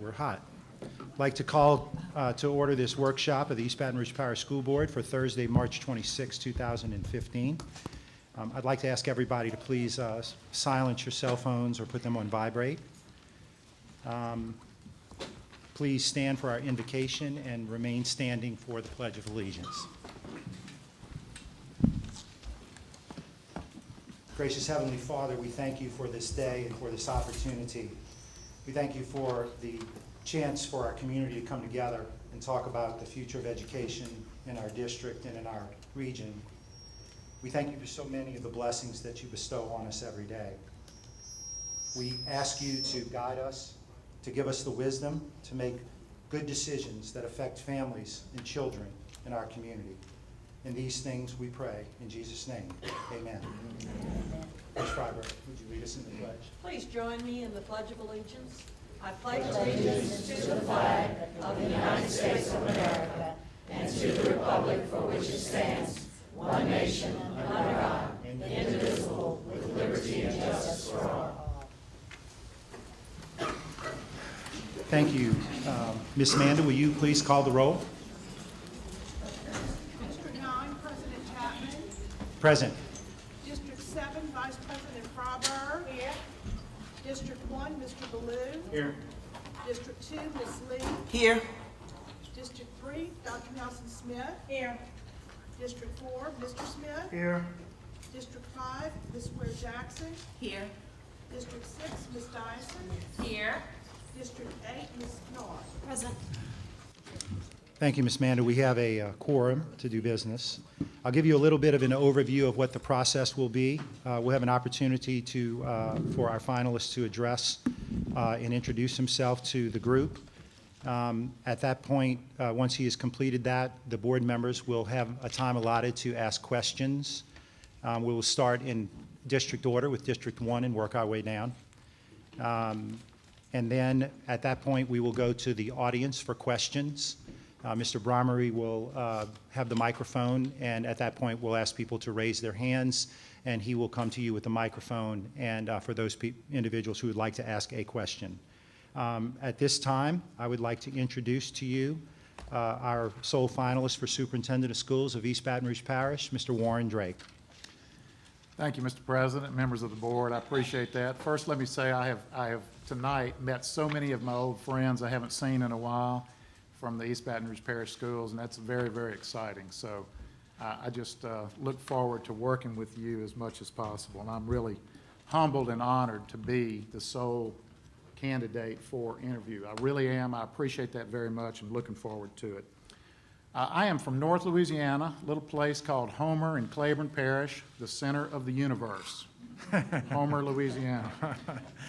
We're hot. I'd like to call to order this workshop of the East Baton Rouge Parish School Board for Thursday, March 26, 2015. I'd like to ask everybody to please silence your cell phones or put them on vibrate. Please stand for our invocation and remain standing for the Pledge of Allegiance. Gracious Heavenly Father, we thank you for this day and for this opportunity. We thank you for the chance for our community to come together and talk about the future of education in our district and in our region. We thank you for so many of the blessings that you bestow on us every day. We ask you to guide us, to give us the wisdom to make good decisions that affect families and children in our community. In these things we pray in Jesus' name. Amen. Ms. Freiberg, would you lead us in the pledge? Please join me in the Pledge of Allegiance. I pledge allegiance to the flag of the United States of America and to the republic for which it stands, one nation, under God, indivisible, with liberty and justice for all. Thank you. Ms. Amanda, will you please call the roll? District 9, President Tatman. Present. District 7, Vice President Freiberg. Here. District 1, Mr. Bellue. Here. District 2, Ms. Lee. Here. District 3, Dr. Nelson Smith. Here. District 4, Mr. Smith. Here. District 5, Ms. Ware-Jackson. Here. District 6, Ms. Dyson. Here. District 8, Ms. North. Present. Thank you, Ms. Amanda. We have a quorum to do business. I'll give you a little bit of an overview of what the process will be. We'll have an opportunity for our finalists to address and introduce himself to the group. At that point, once he has completed that, the board members will have a time allotted to ask questions. We will start in district order with District 1 and work our way down. And then at that point, we will go to the audience for questions. Mr. Brommery will have the microphone, and at that point, we'll ask people to raise their hands, and he will come to you with the microphone, and for those individuals who would like to ask a question. At this time, I would like to introduce to you our sole finalist for Superintendent of Schools of East Baton Rouge Parish, Mr. Warren Drake. Thank you, Mr. President, members of the board. I appreciate that. First, let me say I have tonight met so many of my old friends I haven't seen in a while from the East Baton Rouge Parish Schools, and that's very, very exciting. So I just look forward to working with you as much as possible, and I'm really humbled and honored to be the sole candidate for interview. I really am. I appreciate that very much and looking forward to it. I am from North Louisiana, a little place called Homer in Claiborne Parish, the center of the universe. Homer, Louisiana.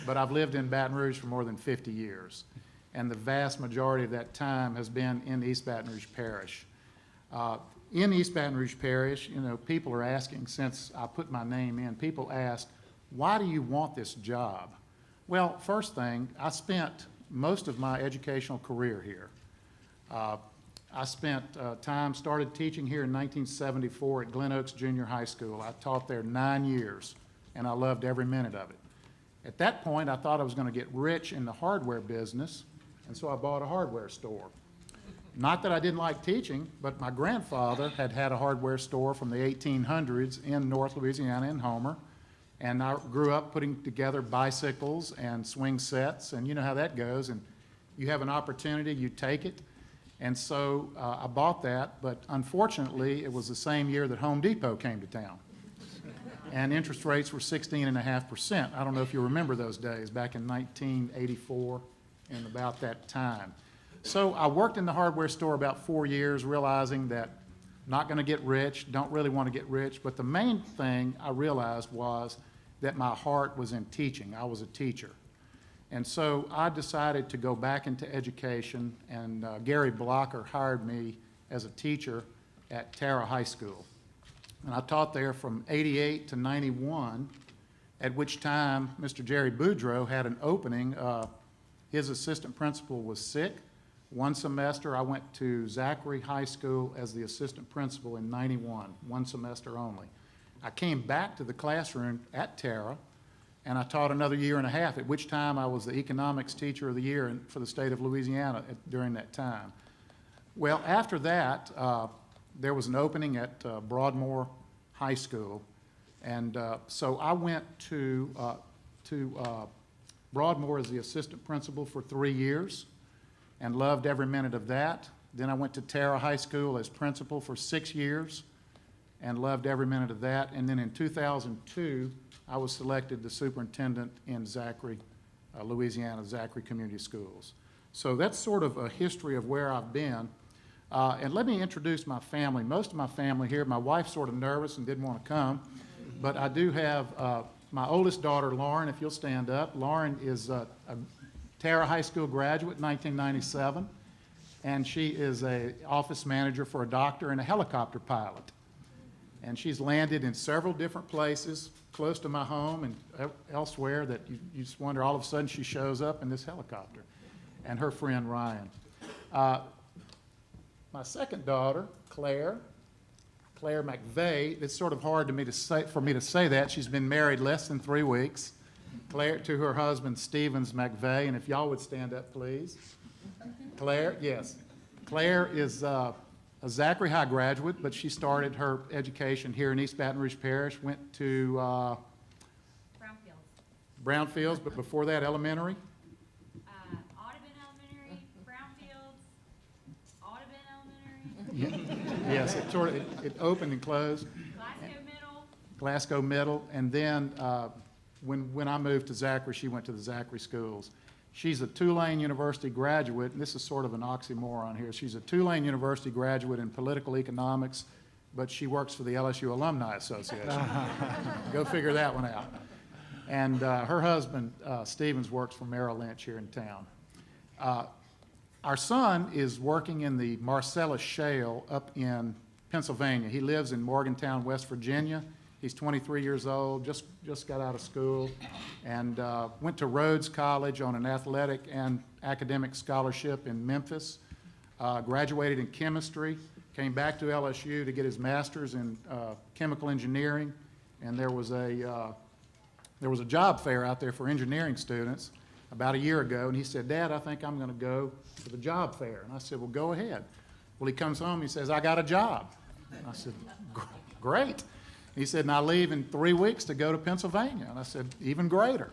But I've lived in Baton Rouge for more than 50 years, and the vast majority of that time has been in East Baton Rouge Parish. In East Baton Rouge Parish, you know, people are asking, since I put my name in, people ask, why do you want this job? Well, first thing, I spent most of my educational career here. I spent started teaching here in 1974 at Glen Oaks Junior High School. I taught there 9 years, and I loved every minute of it. At that point, I thought I was going to get rich in the hardware business, and so I bought a hardware store. Not that I didn't like teaching, but my grandfather had had a hardware store from the 1800s in North Louisiana in Homer, and I grew up putting together bicycles and swing sets, and you know how that goes, and you have an opportunity, you take it. And so I bought that, but unfortunately, it was the same year that Home Depot came to town. And interest rates were 16.5%. I don't know if you remember those days, back in 1984 and about that time. So I worked in the hardware store about 4 years, realizing that not going to get rich, don't really want to get rich, but the main thing I realized was that my heart was in teaching. I was a teacher. And so I decided to go back into education, and Gary Blocker hired me as a teacher at Tara High School. And I taught there from 88 to 91, at which time Mr. Jerry Boudreau had an opening. His assistant principal was sick. One semester I went to Zachary High School as the assistant principal in 91, one semester only. I came back to the classroom at Tara and I taught another year and a half, at which time I was the economics teacher of the year for the state of Louisiana during that time. Well, after that, there was an opening at Broadmoor High School, and so I went to Broadmoor as the assistant principal for 3 years and loved every minute of that. Then I went to Tara High School as principal for 6 years and loved every minute of that. And then in 2002, I was selected the superintendent in Zachary, Louisiana, Zachary Community Schools. So that's sort of a history of where I've been. And let me introduce my family. Most of my family here, my wife's sort of nervous and didn't want to come, but I do have my oldest daughter, Lauren, if you'll stand up. Lauren is a Tara High School graduate, 1997, and she is an office manager for a doctor and a helicopter pilot. And she's landed in several different places close to my home and elsewhere that you just wonder, all of a sudden she shows up in this helicopter, and her friend Ryan. My second daughter, Claire McVeigh, it's sort of hard for me to say that. She's been married less than 3 weeks. Claire, to her husband, Stevens McVeigh, and if y'all would stand up, please. Claire, yes. Claire is a Zachary High graduate, but she started her education here in East Baton Rouge Parish, went to Brownfields, but before that, elementary. Audubon Elementary, Brownfields, Audubon Elementary, Yes, it opened and closed. Glasgow Middle, and then when I moved to Zachary, she went to the Zachary schools. She's a Tulane University graduate, and this is sort of an oxymoron here. She's a Tulane University graduate in political economics, but she works for the LSU Alumni Association. Go figure that one out. And her husband, Stevens, works for Merrill Lynch here in town. Our son is working in the Marcellus Shale up in Pennsylvania. He lives in Morgantown, West Virginia. He's 23 years old, just got out of school, and went to Rhodes College on an athletic and academic scholarship in Memphis, graduated in chemistry, came back to LSU to get his master's in chemical engineering, and there was a job fair out there for engineering students about a year ago, and he said, "Dad, I think I'm going to go to the job fair." And I said, "Well, go ahead." Well, he comes home, he says, "I got a job." And I said, "Great." He said, "And I leave in 3 weeks to go to Pennsylvania." And I said, "Even greater."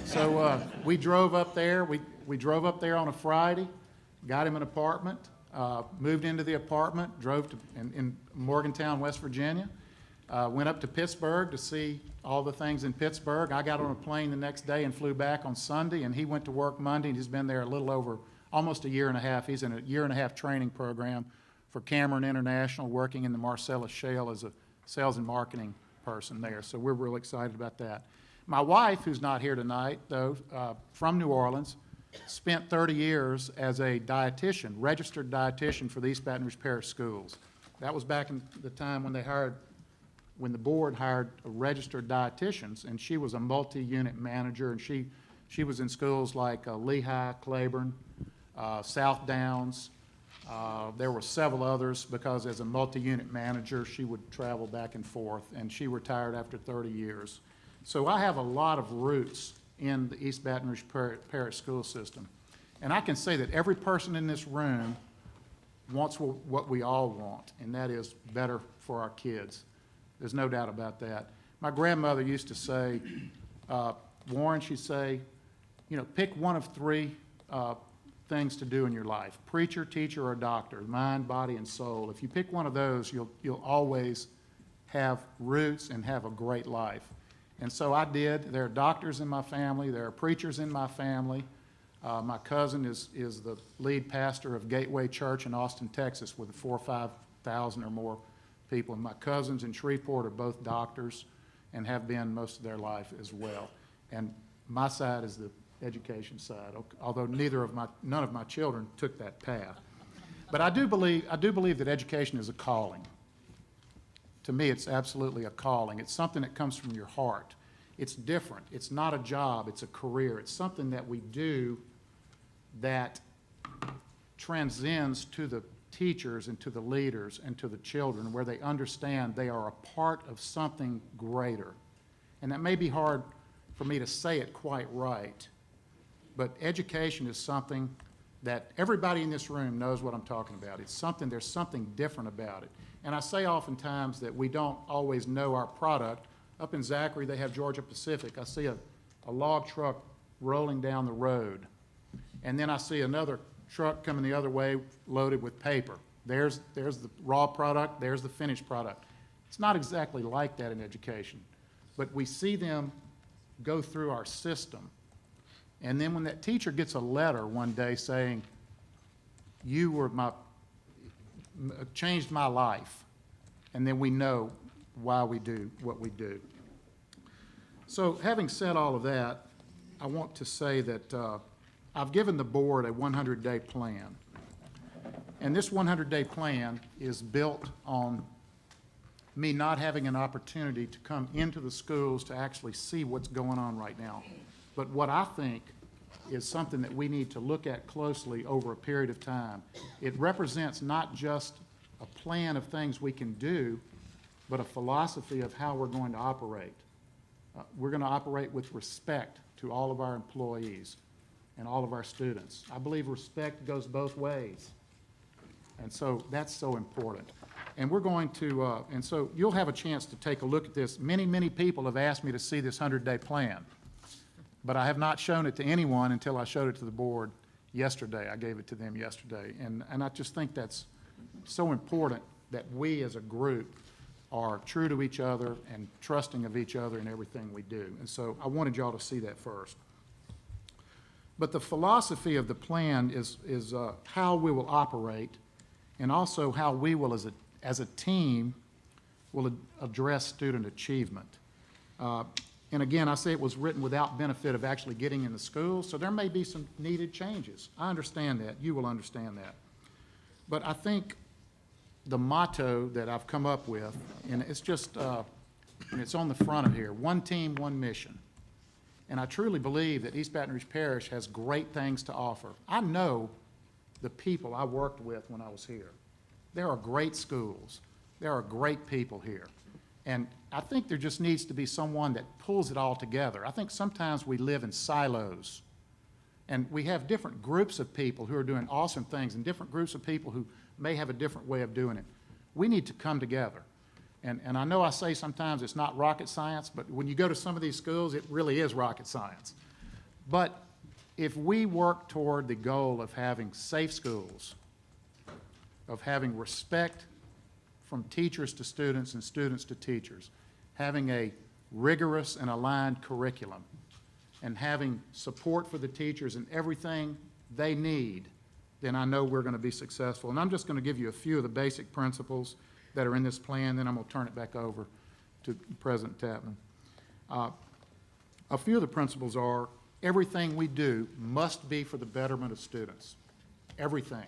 So we drove up there. We drove up there on a Friday, got him an apartment, moved into the apartment, drove to in Morgantown, West Virginia, went up to Pittsburgh to see all the things in Pittsburgh. I got on a plane the next day and flew back on Sunday, and he went to work Monday, and he's been there a little over almost a year and a half. He's in a year-and-a-half training program for Cameron International, working in the Marcellus Shale as a sales and marketing person there. So we're real excited about that. My wife, who's not here tonight, though, from New Orleans, spent 30 years as a dietitian, registered dietitian for the East Baton Rouge Parish Schools. That was back in the time when the board hired registered dietitians, and she was a multi-unit manager, and she was in schools like Lehigh, Claiborne, South Downs. There were several others because as a multi-unit manager, she would travel back and forth, and she retired after 30 years. So I have a lot of roots in the East Baton Rouge Parish school system. And I can say that every person in this room wants what we all want, and that is better for our kids. There's no doubt about that. My grandmother used to say, Warren, she'd say, pick one of three things to do in your life: preacher, teacher, or doctor, mind, body, and soul. If you pick one of those, you'll always have roots and have a great life. And so I did. There are doctors in my family. There are preachers in my family. My cousin is the lead pastor of Gateway Church in Austin, Texas, with 4,000 or 5,000 or more people. And my cousins in Shreveport are both doctors and have been most of their life as well. And my side is the education side, although none of my children took that path. But I do believe that education is a calling. To me, it's absolutely a calling. It's something that comes from your heart. It's different. It's not a job. It's a career. It's something that we do that transcends to the teachers and to the leaders and to the children, where they understand they are a part of something greater. And that may be hard for me to say it quite right, but education is something that everybody in this room knows what I'm talking about. It's something, there's something different about it. And I say oftentimes that we don't always know our product. Up in Zachary, they have Georgia Pacific. I see a log truck rolling down the road, and then I see another truck coming the other way loaded with paper. There's the raw product, there's the finished product. It's not exactly like that in education, but we see them go through our system. And then when that teacher gets a letter one day saying, you were changed my life, and then we know why we do what we do. So having said all of that, I want to say that I've given the board a 100-day plan. And this 100-day plan is built on me not having an opportunity to come into the schools to actually see what's going on right now. But what I think is something that we need to look at closely over a period of time. It represents not just a plan of things we can do, but a philosophy of how we're going to operate. We're going to operate with respect to all of our employees and all of our students. I believe respect goes both ways. And so that's so important. And we're going to, and so you'll have a chance to take a look at this. Many, many people have asked me to see this 100-day plan, but I have not shown it to anyone until I showed it to the board yesterday. I gave it to them yesterday. And I just think that's so important that we as a group are true to each other and trusting of each other in everything we do. And so I wanted y'all to see that first. But the philosophy of the plan is how we will operate, and also how we will, as a team, will address student achievement. And again, I say it was written without benefit of actually getting in the school, so there may be some needed changes. I understand that. You will understand that. But I think the motto that I've come up with, and it's just, and it's on the front of here, one team, one mission. And I truly believe that East Baton Rouge Parish has great things to offer. I know the people I worked with when I was here. There are great schools. There are great people here. And I think there just needs to be someone that pulls it all together. I think sometimes we live in silos, and we have different groups of people who are doing awesome things and different groups of people who may have a different way of doing it. We need to come together. And I know I say sometimes it's not rocket science, but when you go to some of these schools, it really is rocket science. But if we work toward the goal of having safe schools, of having respect from teachers to students and students to teachers, having a rigorous and aligned curriculum, and having support for the teachers and everything they need, then I know we're going to be successful. And I'm just going to give you a few of the basic principles that are in this plan, then I'm going to turn it back over to President Tatman. A few of the principles are everything we do must be for the betterment of students. Everything.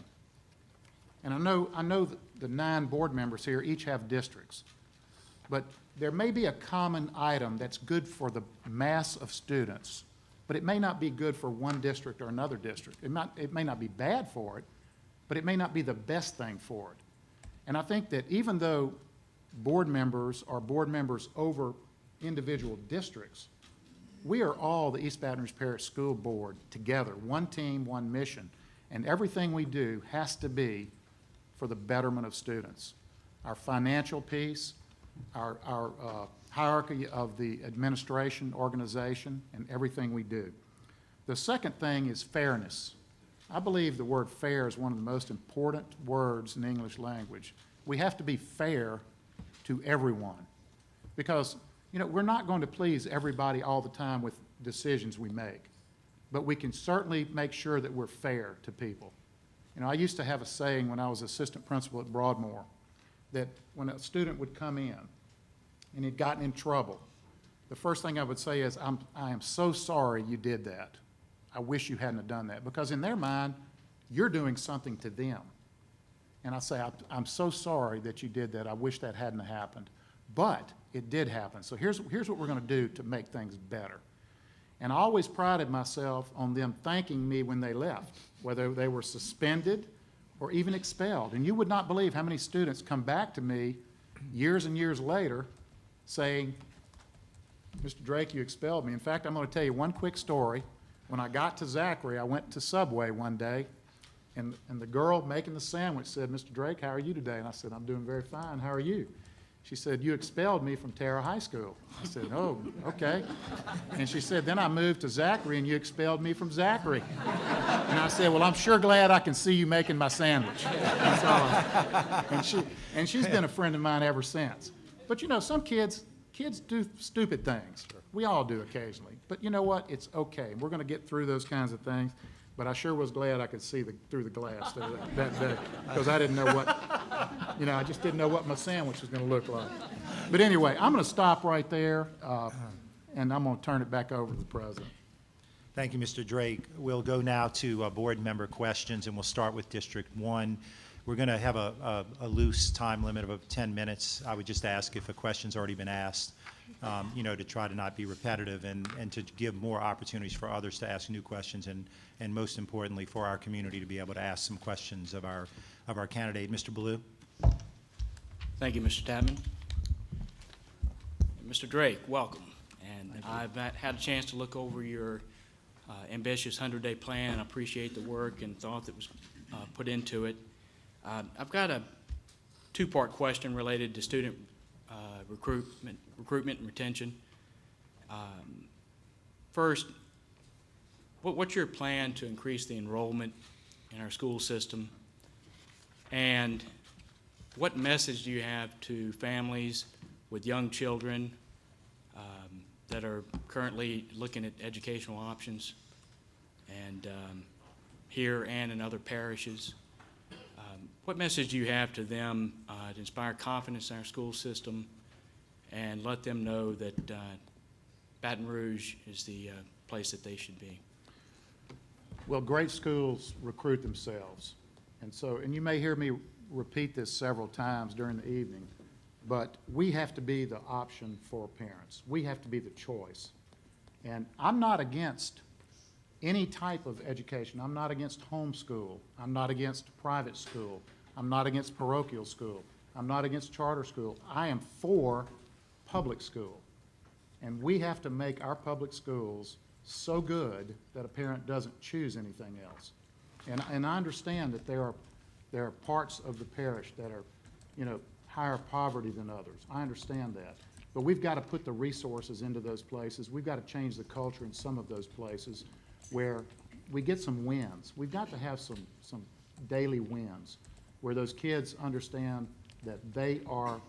And I know that the 9 board members here each have districts, but there may be a common item that's good for the mass of students, but it may not be good for one district or another district. It may not be bad for it, but it may not be the best thing for it. And I think that even though board members are board members over individual districts, we are all the East Baton Rouge Parish School Board together, one team, one mission, and everything we do has to be for the betterment of students. Our financial piece, our hierarchy of the administration, organization, and everything we do. The second thing is fairness. I believe the word fair is one of the most important words in the English language. We have to be fair to everyone because, you know, we're not going to please everybody all the time with decisions we make, but we can certainly make sure that we're fair to people. You know, I used to have a saying when I was assistant principal at Broadmoor that when a student would come in and he'd gotten in trouble, the first thing I would say is, I am so sorry you did that. I wish you hadn't have done that, because in their mind, you're doing something to them. And I say, I'm so sorry that you did that. I wish that hadn't happened. But it did happen. So here's what we're going to do to make things better. And I always prided myself on them thanking me when they left, whether they were suspended or even expelled. And you would not believe how many students come back to me years and years later saying, Mr. Drake, you expelled me. In fact, I'm going to tell you one quick story. When I got to Zachary, I went to Subway one day, and the girl making the sandwich said, Mr. Drake, how are you today? And I said, I'm doing very fine. How are you? She said, you expelled me from Terra High School. I said, oh, okay. And she said, then I moved to Zachary, and you expelled me from Zachary. And I said, well, I'm sure glad I can see you making my sandwich. That's all. And she's been a friend of mine ever since. But, you know, some kids do stupid things. We all do occasionally. But you know what? It's okay. We're going to get through those kinds of things. But I sure was glad I could see through the glass that day, because I didn't know what, you know, I just didn't know what my sandwich was going to look like. But anyway, I'm going to stop right there, and I'm going to turn it back over to the president. Thank you, Mr. Drake. We'll go now to board member questions, and we'll start with District 1. We're going to have a loose time limit of 10 minutes. I would just ask if a question's already been asked, you know, to try to not be repetitive and to give more opportunities for others to ask new questions, and most importantly, for our community to be able to ask some questions of our candidate. Mr. Bellue. Thank you, Mr. Tatman. Mr. Drake, welcome. And I've had a chance to look over your ambitious 100-day plan. I appreciate the work and thought that was put into it. I've got a two-part question related to student recruitment and retention. First, what's your plan to increase the enrollment in our school system? And what message do you have to families with young children that are currently looking at educational options, and here and in other parishes? What message do you have to them to inspire confidence in our school system and let them know that Baton Rouge is the place that they should be? Well, great schools recruit themselves. And you may hear me repeat this several times during the evening, but we have to be the option for parents. We have to be the choice. And I'm not against any type of education. I'm not against homeschool. I'm not against private school. I'm not against parochial school. I'm not against charter school. I am for public school. And we have to make our public schools so good that a parent doesn't choose anything else. And I understand that there are parts of the parish that are, you know, higher poverty than others. I understand that. But we've got to put the resources into those places. We've got to change the culture in some of those places where we get some wins. We've got to have some daily wins where those kids understand that they are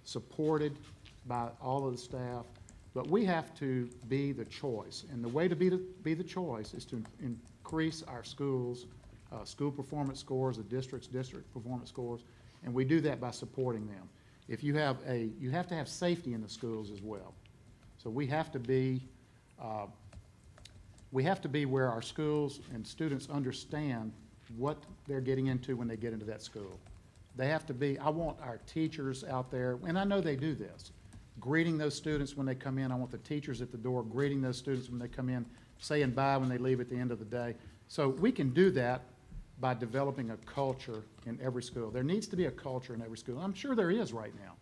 supported by all of the staff. But we have to be the choice. And the way to be the choice is to increase our schools' school performance scores, the district performance scores, and we do that by supporting them. If you have to have safety in the schools as well. So we have to be where our schools and students understand what they're getting into when they get into that school. They have to be, I want our teachers out there, and I know they do this, greeting those students when they come in. I want the teachers at the door greeting those students when they come in, saying bye when they leave at the end of the day. So we can do that by developing a culture in every school. There needs to be a culture in every school. I'm sure there is right now.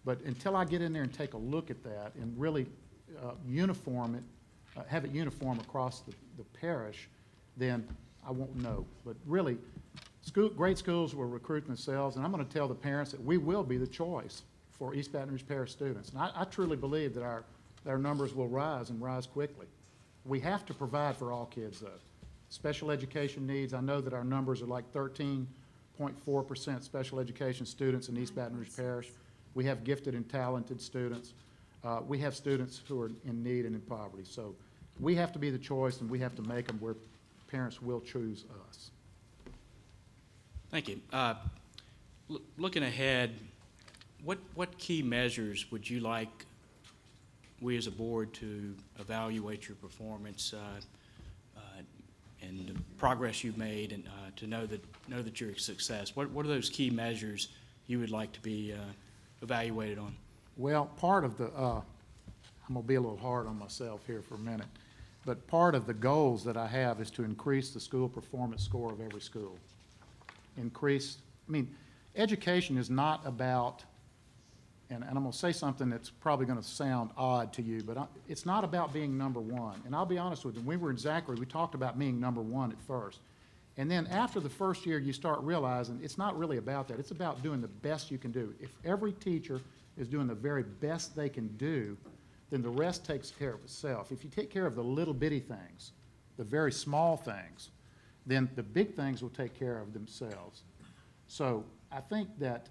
But until I get in there and take a look at that and really uniform it, have it uniform across the parish, then I won't know. But really, great schools will recruit themselves, and I'm going to tell the parents that we will be the choice for East Baton Rouge Parish students. And I truly believe that our numbers will rise and rise quickly. We have to provide for all kids, though. Special education needs, I know that our numbers are like 13.4% special education students in East Baton Rouge Parish. We have gifted and talented students. We have students who are in need and in poverty. So we have to be the choice, and we have to make them where parents will choose us. Thank you. Looking ahead, what key measures would you like we as a board to evaluate your performance and the progress you've made, and to know that you're a success? What are those key measures you would like to be evaluated on? Well, part of the, I'm going to be a little hard on myself here for a minute, but part of the goals that I have is to increase the school performance score of every school. Education is not about and I'm going to say something that's probably going to sound odd to you, but it's not about being number one. And I'll be honest with you, when we were in Zachary, we talked about being number one at first. And then after the first year, you start realizing it's not really about that. It's about doing the best you can do. If every teacher is doing the very best they can do, then the rest takes care of itself. If you take care of the little bitty things, the very small things, then the big things will take care of themselves. So I think that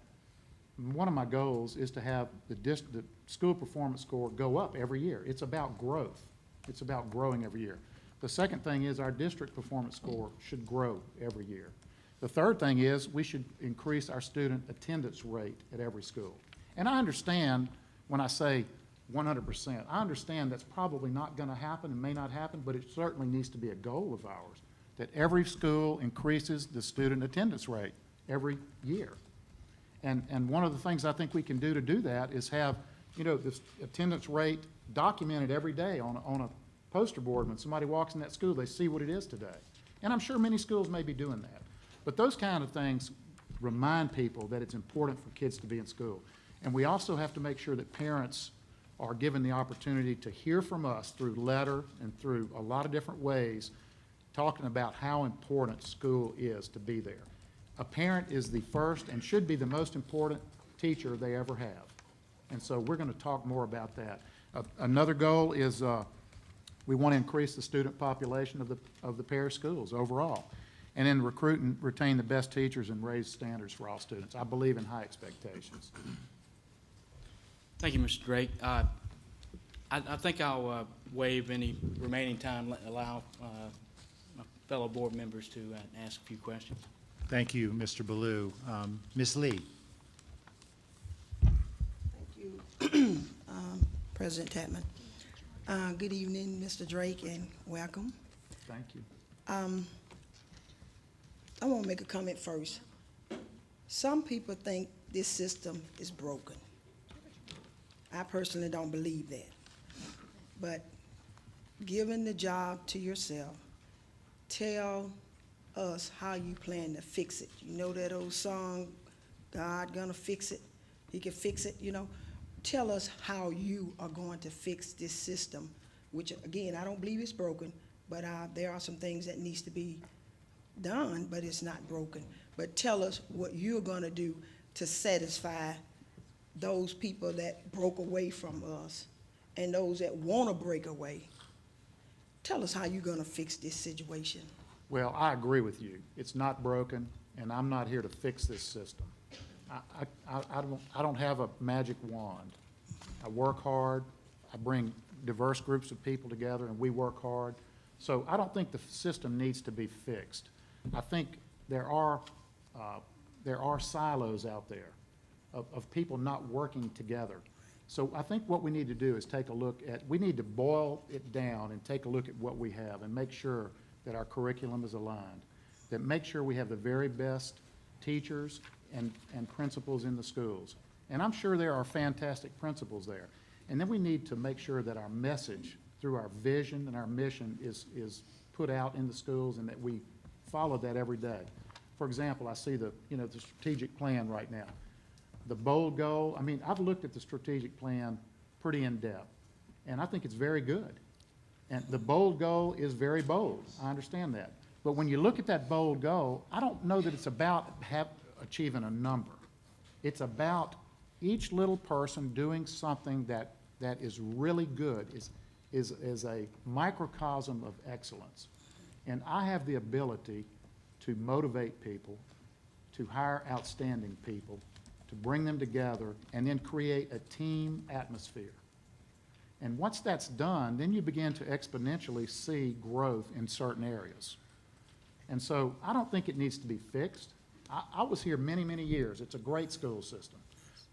one of my goals is to have the school performance score go up every year. It's about growth. It's about growing every year. The second thing is our district performance score should grow every year. The third thing is we should increase our student attendance rate at every school. And I understand when I say 100%, I understand that's probably not going to happen and may not happen, but it certainly needs to be a goal of ours, that every school increases the student attendance rate every year. And one of the things I think we can do to do that is have, this attendance rate documented every day on a poster board. When somebody walks in that school, they see what it is today. And I'm sure many schools may be doing that. But those kind of things remind people that it's important for kids to be in school. And we also have to make sure that parents are given the opportunity to hear from us through letter and through a lot of different ways, talking about how important school is to be there. A parent is the first and should be the most important teacher they ever have. And so we're going to talk more about that. Another goal is we want to increase the student population of the parish schools overall, and then recruit and retain the best teachers and raise standards for all students. I believe in high expectations. Thank you, Mr. Drake. I think I'll waive any remaining time, allow my fellow board members to ask a few questions. Thank you, Mr. Bellue. Ms. Lee. Thank you, President Tatman. Good evening, Mr. Drake, and welcome. Thank you. I want to make a comment first. Some people think this system is broken. I personally don't believe that. But given the job to yourself, tell us how you plan to fix it. You know that old song, God gonna fix it, he can fix it, Tell us how you are going to fix this system, which again, I don't believe it's broken, but there are some things that needs to be done, but it's not broken. But tell us what you're gonna do to satisfy those people that broke away from us and those that wanna break away. Tell us how you're gonna fix this situation. Well, I agree with you. It's not broken, and I'm not here to fix this system. I don't have a magic wand. I work hard. I bring diverse groups of people together, and we work hard. So I don't think the system needs to be fixed. I think there are silos out there of people not working together. So I think what we need to do is we need to boil it down and take a look at what we have and make sure that our curriculum is aligned, that make sure we have the very best teachers and principals in the schools. And I'm sure there are fantastic principals there. And then we need to make sure that our message through our vision and our mission is put out in the schools and that we follow that every day. For example, I see the strategic plan right now. The bold goal, I've looked at the strategic plan pretty in depth, and I think it's very good. And the bold goal is very bold. I understand that. But when you look at that bold goal, I don't know that it's about achieving a number. It's about each little person doing something that is really good, is a microcosm of excellence. And I have the ability to motivate people, to hire outstanding people, to bring them together, and then create a team atmosphere. And once that's done, then you begin to exponentially see growth in certain areas. And so I don't think it needs to be fixed. I was here many, many years. It's a great school system.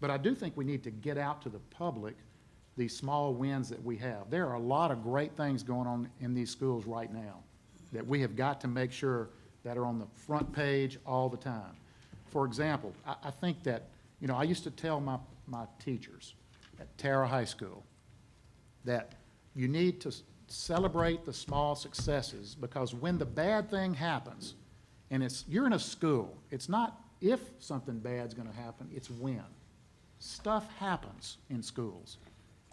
But I do think we need to get out to the public these small wins that we have. There are a lot of great things going on in these schools right now that we have got to make sure that are on the front page all the time. For example, I think that, I used to tell my teachers at Tara High School that you need to celebrate the small successes, because when the bad thing happens, and you're in a school, it's not if something bad's going to happen, it's when. stuff happens in schools.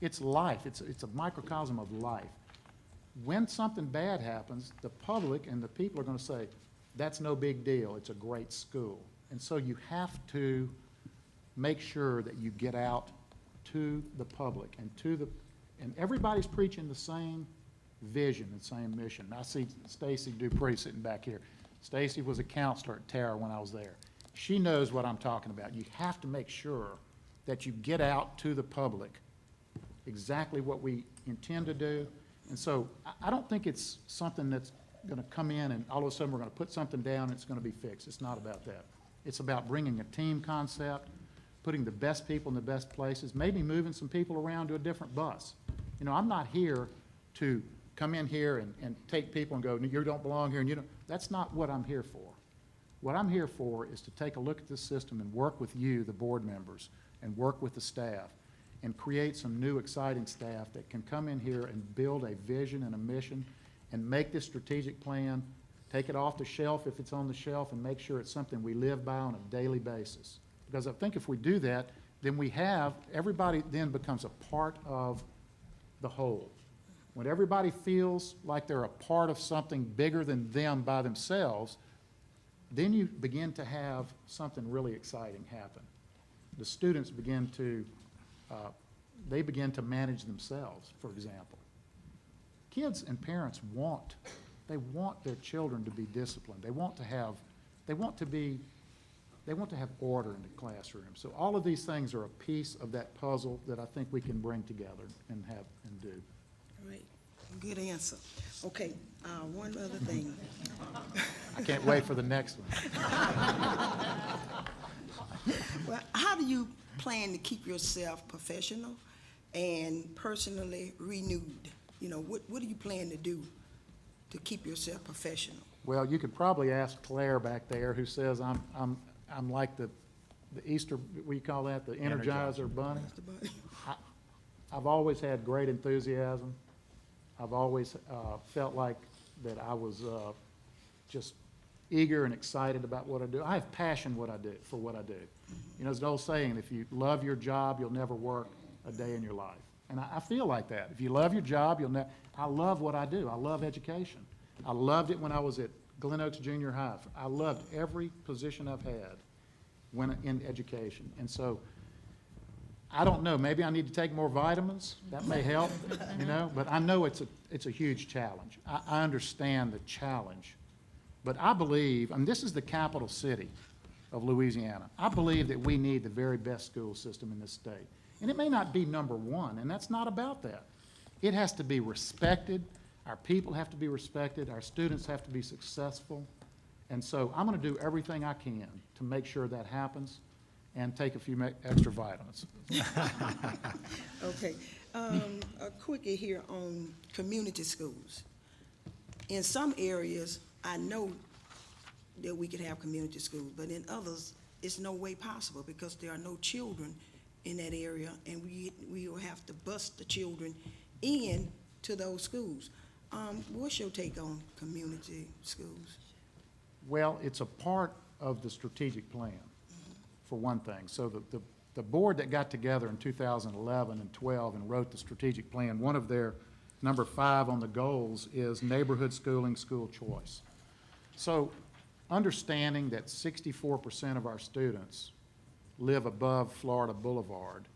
It's life. It's a microcosm of life. When something bad happens, the public and the people are going to say, that's no big deal. It's a great school. And so you have to make sure that you get out to the public and everybody's preaching the same vision and same mission. I see Stacy Dupree sitting back here. Stacy was a counselor at Tara when I was there. She knows what I'm talking about. You have to make sure that you get out to the public exactly what we intend to do. And so I don't think it's something that's going to come in and all of a sudden we're going to put something down and it's going to be fixed. It's not about that. It's about bringing a team concept, putting the best people in the best places, maybe moving some people around to a different bus. You know, I'm not here to come in here and take people and go, you don't belong here, and you don't. That's not what I'm here for. What I'm here for is to take a look at this system and work with you, the board members, and work with the staff, and create some new exciting staff that can come in here and build a vision and a mission and make this strategic plan, take it off the shelf if it's on the shelf, and make sure it's something we live by on a daily basis. Because I think if we do that, then everybody then becomes a part of the whole. When everybody feels like they're a part of something bigger than them by themselves, then you begin to have something really exciting happen. The students begin to manage themselves, for example. Kids and parents want their children to be disciplined. They want to have order in the classroom. So all of these things are a piece of that puzzle that I think we can bring together and do. Great, good answer. Okay, one other thing. I can't wait for the next one. Well, how do you plan to keep yourself professional and personally renewed? You know, what do you plan to do to keep yourself professional? Well, you could probably ask Claire back there, who says I'm like the Easter, what do you call that, the Energizer Bunny? Mr. Bunny? I've always had great enthusiasm. I've always felt like that I was just eager and excited about what I do. I have passion for what I do. You know, there's an old saying, if you love your job, you'll never work a day in your life. And I feel like that. If you love your job, I love what I do. I love education. I loved it when I was at Glen Oaks Junior High. I loved every position I've had when in education. And so, I don't know, maybe I need to take more vitamins. That may help, you know, but I know it's a huge challenge. I understand the challenge. But I believe, and this is the capital city of Louisiana, I believe that we need the very best school system in this state. And it may not be number one, and that's not about that. It has to be respected. Our people have to be respected. Our students have to be successful. And so I'm going to do everything I can to make sure that happens and take a few extra vitamins. Okay, a quickie here on community schools. In some areas, I know that we could have community schools, but in others, it's no way possible because there are no children in that area, and we will have to bus the children in to those schools. What's your take on community schools? Well, it's a part of the strategic plan, for one thing. So the board that got together in 2011 and 12 and wrote the strategic plan, one of their number 5 on the goals is neighborhood schooling, school choice. So understanding that 64% of our students live above Florida Boulevard,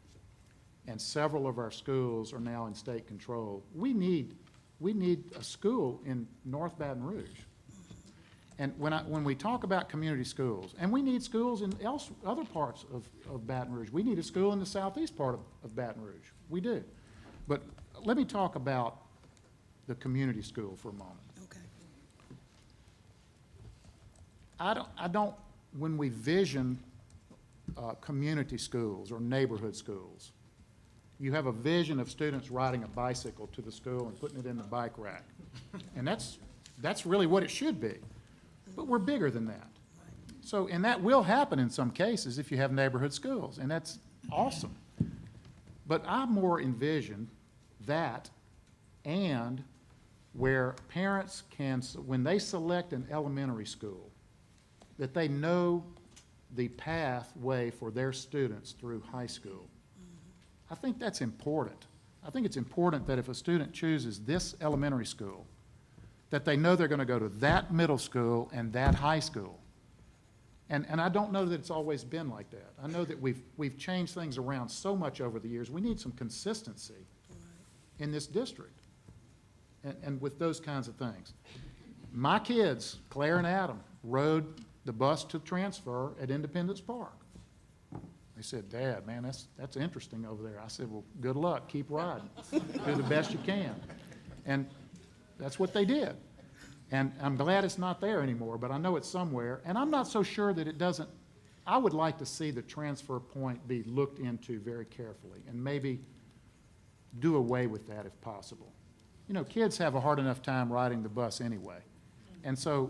and several of our schools are now in state control, we need a school in North Baton Rouge. And when we talk about community schools, and we need schools in other parts of Baton Rouge. We need a school in the southeast part of Baton Rouge. We do. But let me talk about the community school for a moment. Okay. When we vision community schools or neighborhood schools, you have a vision of students riding a bicycle to the school and putting it in the bike rack. And that's really what it should be. But we're bigger than that. So, and that will happen in some cases if you have neighborhood schools, and that's awesome. But I more envision that, and where parents can, when they select an elementary school, that they know the pathway for their students through high school. I think that's important. I think it's important that if a student chooses this elementary school, that they know they're going to go to that middle school and that high school. And I don't know that it's always been like that. I know that we've changed things around so much over the years. We need some consistency in this district and with those kinds of things. My kids, Claire and Adam, rode the bus to transfer at Independence Park. They said, "Dad, man, that's interesting over there." I said, "Well, good luck. Keep riding. Do the best you can." And that's what they did. And I'm glad it's not there anymore, but I know it's somewhere. And I'm not so sure that it doesn't, I would like to see the transfer point be looked into very carefully and maybe do away with that if possible. You know, kids have a hard enough time riding the bus anyway. And so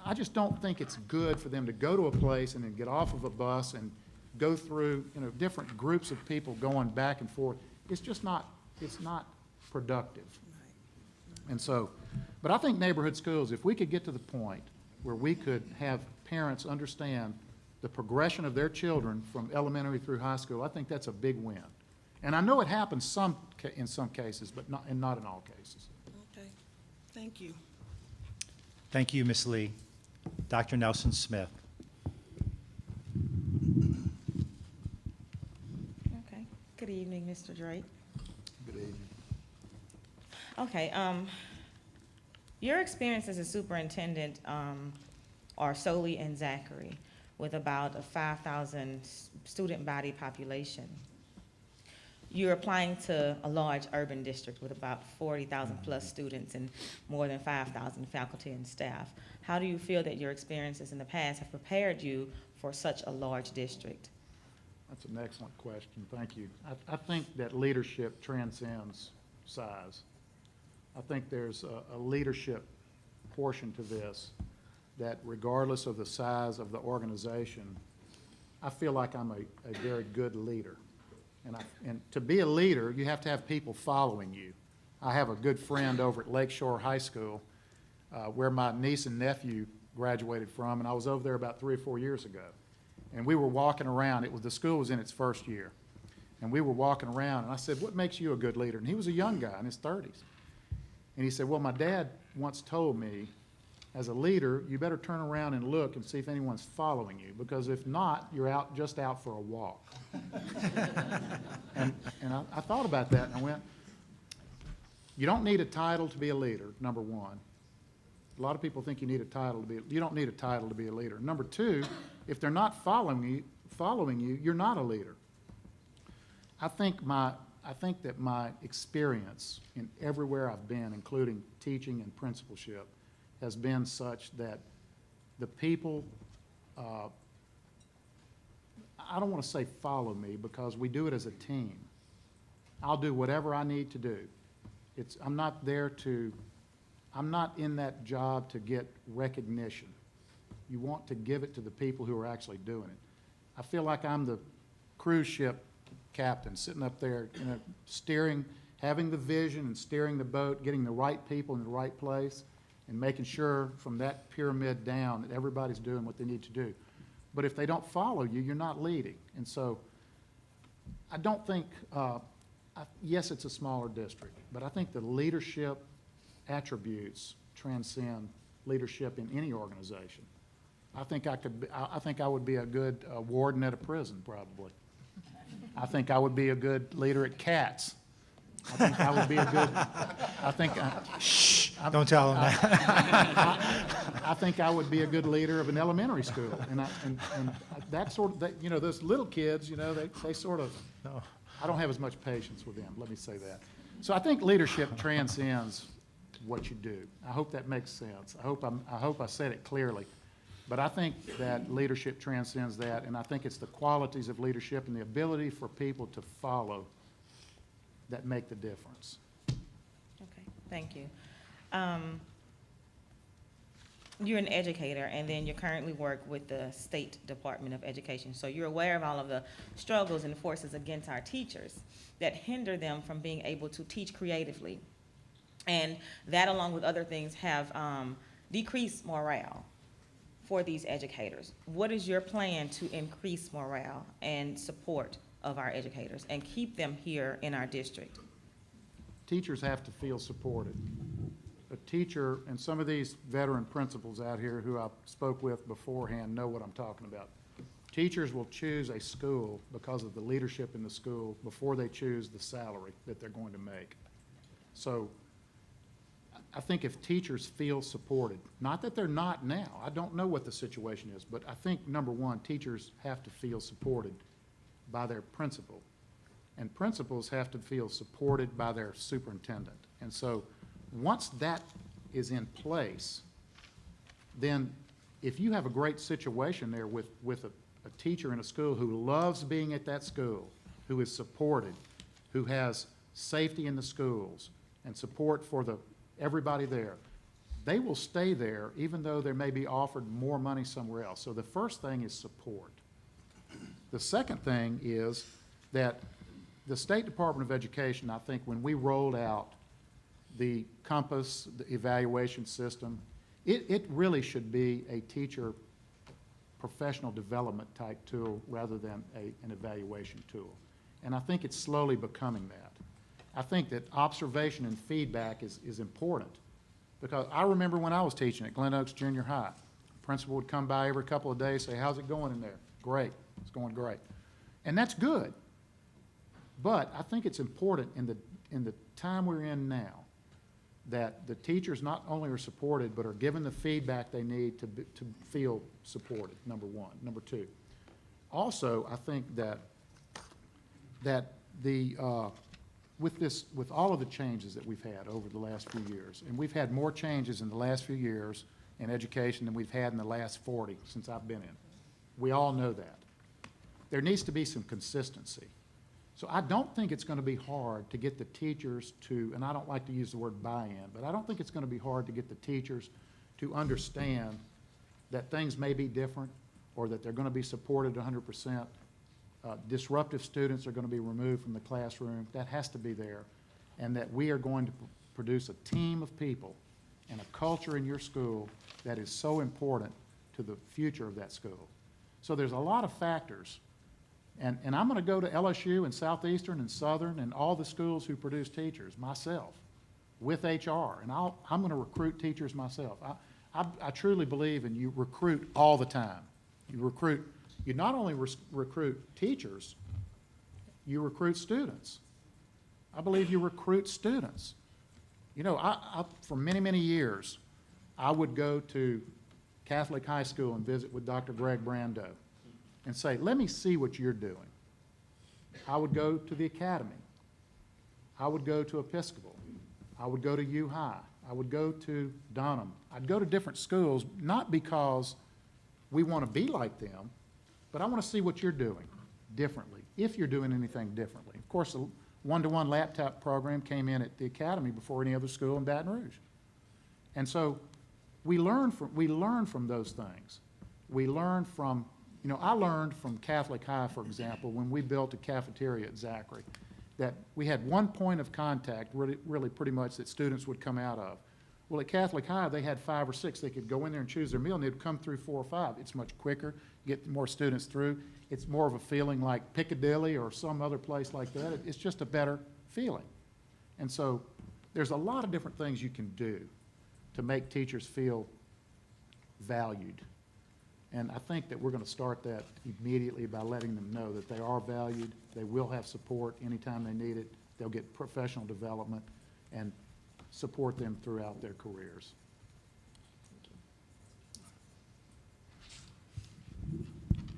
I just don't think it's good for them to go to a place and then get off of a bus and go through, you know, different groups of people going back and forth. It's just not, it's not productive. And so, but I think neighborhood schools, if we could get to the point where we could have parents understand the progression of their children from elementary through high school, I think that's a big win. And I know it happens in some cases, but not in all cases. Okay, thank you. Thank you, Ms. Lee. Dr. Nelson Smith. Okay. Good evening, Mr. Drake. Good evening. Okay, your experience as a superintendent are solely in Zachary, with about a 5,000 student body population. You're applying to a large urban district with about 40,000 plus students and more than 5,000 faculty and staff. How do you feel that your experiences in the past have prepared you for such a large district? That's an excellent question. Thank you. I think that leadership transcends size. I think there's a leadership portion to this that regardless of the size of the organization, I feel like I'm a very good leader. And to be a leader, you have to have people following you. I have a good friend over at Lakeshore High School where my niece and nephew graduated from, and I was over there about 3 or 4 years ago. And we were walking around. The school was in its first year. And we were walking around, and I said, "What makes you a good leader?" And he was a young guy in his 30s. And he said, "Well, my dad once told me, as a leader, you better turn around and look and see if anyone's following you, because if not, you're just out for a walk." And I thought about that, and I went, you don't need a title to be a leader, number one. A lot of people think you need a title to be, you don't need a title to be a leader. Number two, if they're not following you, you're not a leader. I think that my experience in everywhere I've been, including teaching and principalship, has been such that the people, I don't want to say follow me because we do it as a team. I'll do whatever I need to do. I'm not in that job to get recognition. You want to give it to the people who are actually doing it. I feel like I'm the cruise ship captain sitting up there, you know, steering, having the vision and steering the boat, getting the right people in the right place, and making sure from that pyramid down that everybody's doing what they need to do. But if they don't follow you, you're not leading. And so I don't think, yes, it's a smaller district, but I think the leadership attributes transcend leadership in any organization. I think I would be a good warden at a prison, probably. I think I would be a good leader at CATS. I think I would be a good, Don't tell them that. I think I would be a good leader of an elementary school. And that sort of, you know, those little kids, you know, they sort of, No. I don't have as much patience with them, let me say that. So I think leadership transcends what you do. I hope that makes sense. I hope I said it clearly. But I think that leadership transcends that, and I think it's the qualities of leadership and the ability for people to follow that make the difference. Okay, thank you. You're an educator, and then you currently work with the State Department of Education. So you're aware of all of the struggles and forces against our teachers that hinder them from being able to teach creatively. And that, along with other things, have decreased morale for these educators? What is your plan to increase morale and support of our educators and keep them here in our district? Teachers have to feel supported. A teacher, and some of these veteran principals out here who I spoke with beforehand know what I'm talking about. Teachers will choose a school because of the leadership in the school before they choose the salary that they're going to make. So I think if teachers feel supported, not that they're not now, I don't know what the situation is, but I think, number one, teachers have to feel supported by their principal. And principals have to feel supported by their superintendent. And so once that is in place, then if you have a great situation there with a teacher in a school who loves being at that school, who is supported, who has safety in the schools and support for everybody there, they will stay there even though they may be offered more money somewhere else. So the first thing is support. The second thing is that the State Department of Education, I think when we rolled out the Compass, the evaluation system, it really should be a teacher professional development type tool rather than an evaluation tool. And I think it's slowly becoming that. I think that observation and feedback is important, because I remember when I was teaching at Glen Oaks Junior High, the principal would come by every couple of days, say, how's it going in there? Great, it's going great. And that's good. But I think it's important in the time we're in now that the teachers not only are supported, but are given the feedback they need to feel supported, number one. Number two, also, I think that with all of the changes that we've had over the last few years, and we've had more changes in the last few years in education than we've had in the last 40 since I've been in. We all know that. There needs to be some consistency. So I don't think it's going to be hard to get the teachers to, and I don't like to use the word buy-in, but I don't think it's going to be hard to get the teachers to understand that things may be different or that they're going to be supported 100%. Disruptive students are going to be removed from the classroom. That has to be there. And that we are going to produce a team of people and a culture in your school that is so important to the future of that school. So there's a lot of factors. And I'm going to go to LSU and Southeastern and Southern and all the schools who produce teachers myself with HR, and I'm going to recruit teachers myself. I truly believe in you recruit all the time. You not only recruit teachers, you recruit students. I believe you recruit students. You know, for many, many years, I would go to Catholic high school and visit with Dr. Greg Brando and say, let me see what you're doing. I would go to the academy. I would go to Episcopal. I would go to U High. I would go to Dunham. I'd go to different schools, not because we want to be like them, but I want to see what you're doing differently, if you're doing anything differently. Of course, the one-to-one laptop program came in at the academy before any other school in Baton Rouge. And so we learn from those things. We learn from, you know, I learned from Catholic High, for example, when we built a cafeteria at Zachary, that we had one point of contact, really pretty much, that students would come out of. Well, at Catholic High, they had 5 or 6. They could go in there and choose their meal, and they'd come through 4 or 5. It's much quicker, get more students through. It's more of a feeling like Piccadilly or some other place like that. It's just a better feeling. And so there's a lot of different things you can do to make teachers feel valued. And I think that we're going to start that immediately by letting them know that they are valued, they will have support anytime they need it, they'll get professional development, and support them throughout their careers.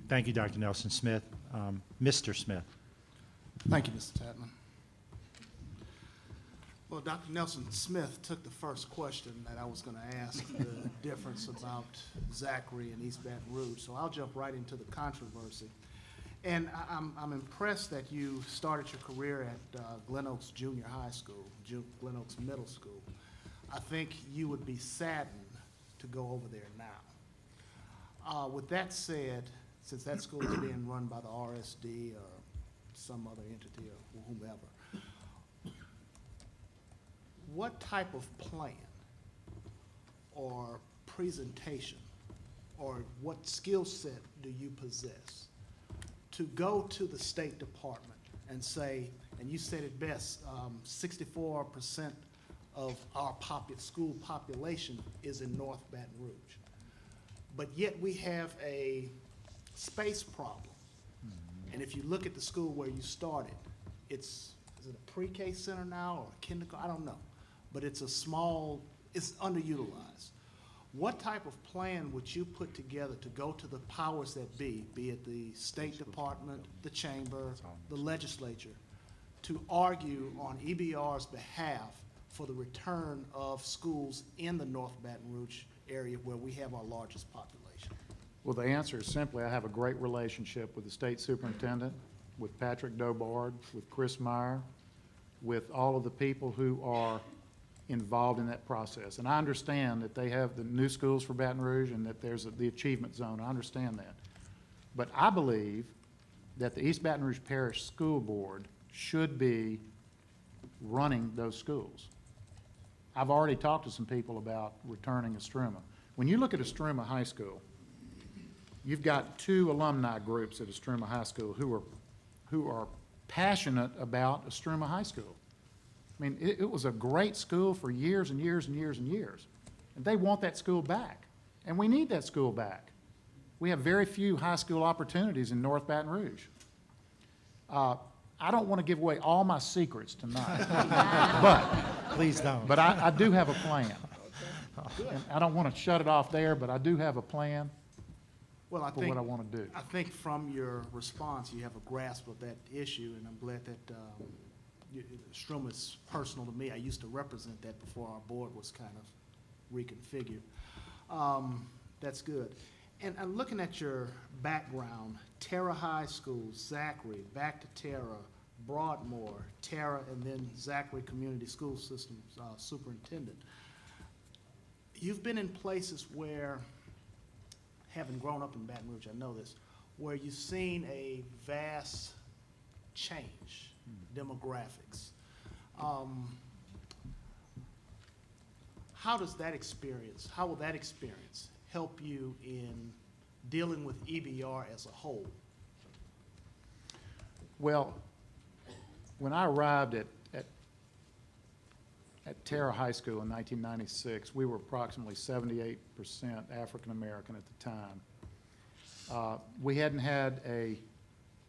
Thank you, Dr. Nelson Smith. Mr. Smith. Thank you, Mr. Tatman. Well, Dr. Nelson Smith took the first question that I was going to ask, the difference about Zachary and East Baton Rouge. So I'll jump right into the controversy. And I'm impressed that you started your career at Glen Oaks Junior High School, Glen Oaks Middle School. I think you would be saddened to go over there now. With that said, since that school is being run by the RSD or some other entity or whomever, what type of plan or presentation or what skill set do you possess to go to the State Department and say, and you said it best, 64% of our school population is in North Baton Rouge. But yet we have a space problem. And if you look at the school where you started, is it a pre-K center now or a kindergarten? I don't know. But it's it's underutilized. What type of plan would you put together to go to the powers that be it the State Department, the Chamber, the legislature, to argue on EBR's behalf for the return of schools in the North Baton Rouge area where we have our largest population? Well, the answer is simply, I have a great relationship with the state superintendent, with Patrick Dobard, with Chris Meyer, with all of the people who are involved in that process. And I understand that they have the new schools for Baton Rouge and that there's the achievement zone. I understand that. But I believe that the East Baton Rouge Parish School Board should be running those schools. I've already talked to some people about returning Estruma. When you look at Estruma High School, you've got 2 alumni groups at Estruma High School who are passionate about Estruma High School. I mean, it was a great school for years and years and years and years. And they want that school back. And we need that school back. We have very few high school opportunities in North Baton Rouge. I don't want to give away all my secrets tonight. Please don't. But I do have a plan. And I don't want to shut it off there, but I do have a plan Well, I for think, what I want to do. I think from your response, you have a grasp of that issue, and I'm glad that Estruma is personal to me. I used to represent that before our board was kind of reconfigured. That's good. And I'm looking at your background, Terra High School, Zachary, back to Terra, Broadmoor, Terra, and then Zachary Community School System Superintendent. You've been in places where, having grown up in Baton Rouge, I know this, where you've seen a vast change, demographics. How does that experience, how will that experience help you in dealing with EBR as a whole? Well, when I arrived at Terra High School in 1996, we were approximately 78% African American at the time. We hadn't had a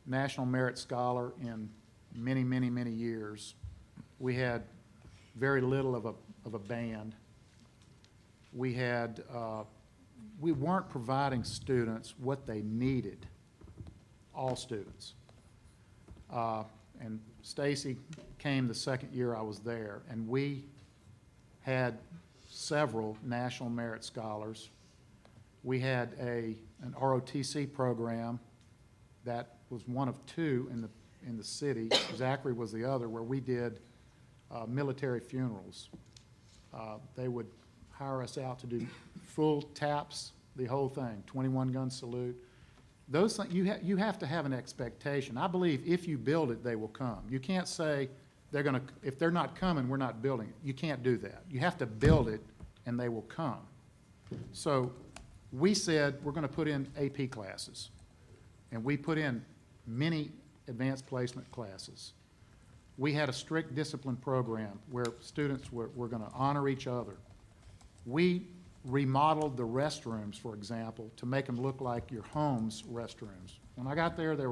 National Merit Scholar in many, many, many years. We had very little of a band. We had, we weren't providing students what they needed, all students. And Stacy came the second year I was there, and we had several National Merit Scholars. We had an ROTC program that was one of 2 in the city. Zachary was the other, where we did military funerals. They would hire us out to do full taps, the whole thing, 21-gun salute. Those things, you have to have an expectation. I believe if you build it, they will come. You can't say if they're not coming, we're not building it. You can't do that. You have to build it, and they will come. So we said we're going to put in AP classes, and we put in many advanced placement classes. We had a strict discipline program where students were going to honor each other. We remodeled the restrooms, for example, to make them look like your home's restrooms. When I got there, there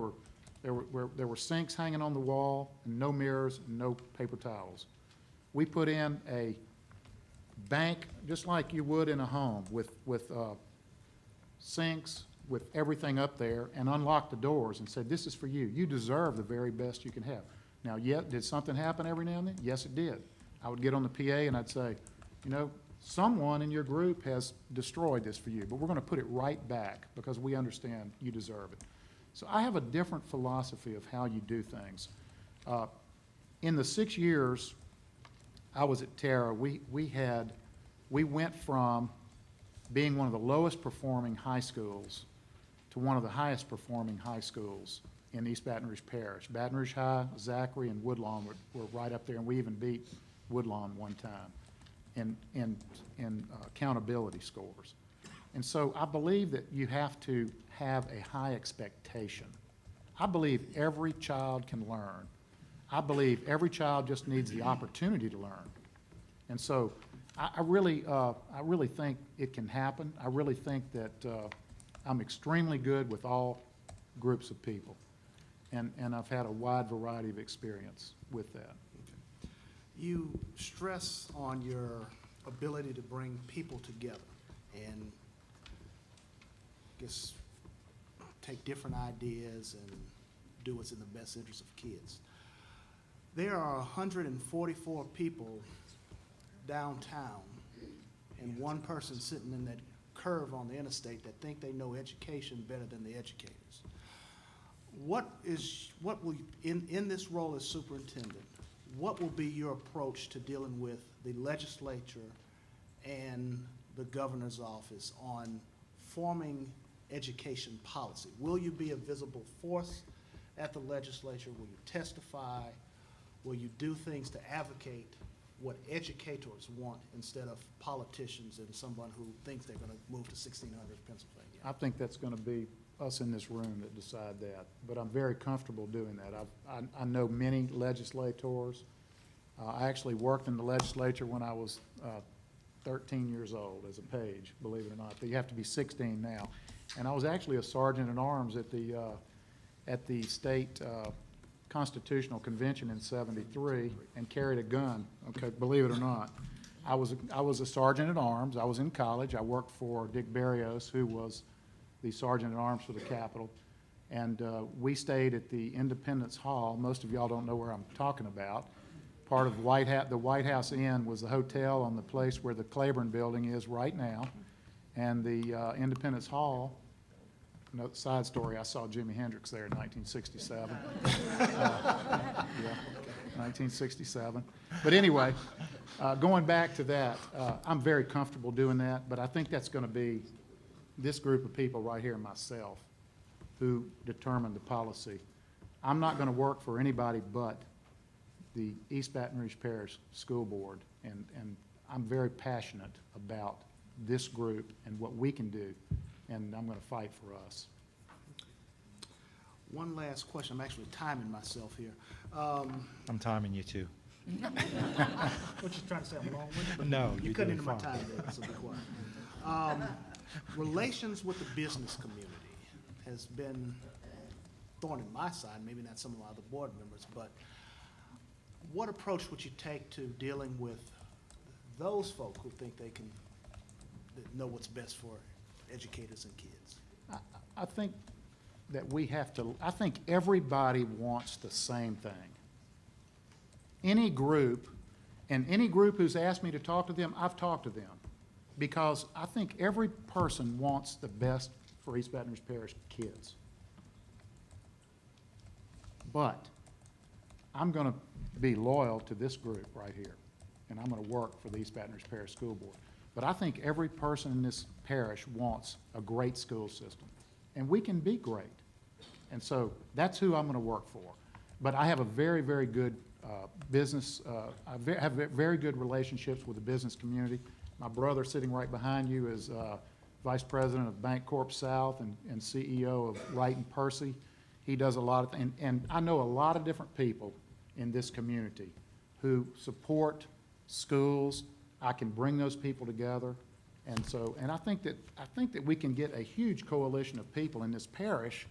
were sinks hanging on the wall, and no mirrors, and no paper towels. We put in a bank, just like you would in a home, with sinks, with everything up there, and unlocked the doors and said, "This is for you. You deserve the very best you can have." Now, did something happen every now and then? Yes, it did. I would get on the PA and I'd say, someone in your group has destroyed this for you, but we're going to put it right back because we understand you deserve it. So I have a different philosophy of how you do things. In the 6 years I was at Terra, we went from being one of the lowest performing high schools to one of the highest performing high schools in East Baton Rouge Parish. Baton Rouge High, Zachary, and Woodlawn were right up there, and we even beat Woodlawn one time in accountability scores. And so I believe that you have to have a high expectation. I believe every child can learn. I believe every child just needs the opportunity to learn. And so I really think it can happen. I really think that I'm extremely good with all groups of people. And I've had a wide variety of experience with that. You stress on your ability to bring people together and guess take different ideas and do what's in the best interest of kids. There are 144 people downtown and one person sitting in that curve on the interstate that think they know education better than the educators. What will, in this role as superintendent, what will be your approach to dealing with the legislature and the governor's office on forming education policy? Will you be a visible force at the legislature? Will you testify? Will you do things to advocate what educators want instead of politicians and someone who thinks they're going to move to 1600 Pennsylvania? I think that's going to be us in this room that decide that, but I'm very comfortable doing that. I know many legislators. I actually worked in the legislature when I was 13 years old as a page, believe it or not. But you have to be 16 now. And I was actually a sergeant at arms at the state Constitutional Convention in '73 and carried a gun, okay, believe it or not. I was a sergeant at arms. I was in college. I worked for Dick Berrios, who was the sergeant at arms for the Capitol. And we stayed at the Independence Hall. Most of y'all don't know where I'm talking about. Part of the White House Inn was the hotel on the place where the Claiborne building is right now. And the Independence Hall, side story, I saw Jimi Hendrix there in 1967. Yeah, 1967. But anyway, going back to that, I'm very comfortable doing that, but I think that's going to be this group of people right here, myself, who determine the policy. I'm not going to work for anybody but the East Baton Rouge Parish School Board, and I'm very passionate about this group and what we can do, and I'm going to fight for us. One last question. I'm actually timing myself here. I'm timing you too. What you trying to say? I'm long-winded? No, You you're cut doing into my fine. time there, so be quiet. Relations with the business community has been thorn in my side, maybe not some of my other board members, but what approach would you take to dealing with those folk who think they can know what's best for educators and kids? I think that we have to, I think everybody wants the same thing. Any group, and any group who's asked me to talk to them, I've talked to them. Because I think every person wants the best for East Baton Rouge Parish kids. But I'm going to be loyal to this group right here, and I'm going to work for the East Baton Rouge Parish School Board. But I think every person in this parish wants a great school system, and we can be great. And so that's who I'm going to work for. But I have a very, very good business, I have very good relationships with the business community. My brother sitting right behind you is Vice President of Bank Corp South and CEO of Wright and Percy. He does a lot of, and I know a lot of different people in this community who support schools. I can bring those people together. And so, and I think that we can get a huge coalition of people in this parish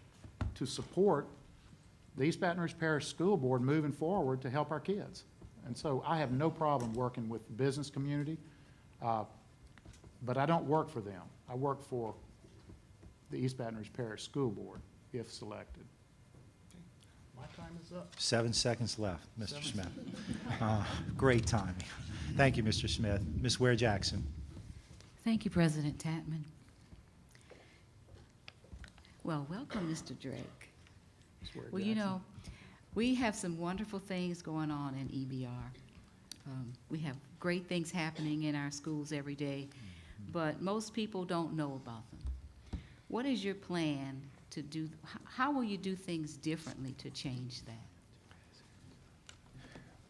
to support the East Baton Rouge Parish School Board moving forward to help our kids. And so I have no problem working with the business community, but I don't work for them. I work for the East Baton Rouge Parish School Board, if selected. My time is up. 7 seconds left, Mr. Smith. Great timing. Thank you, Mr. Smith. Ms. Ware-Jackson. Thank you, President Tatman. Well, welcome, Mr. Drake. Well, you know, we have some wonderful things going on in EBR. We have great things happening in our schools every day, but most people don't know about them. What is your plan to do, how will you do things differently to change that?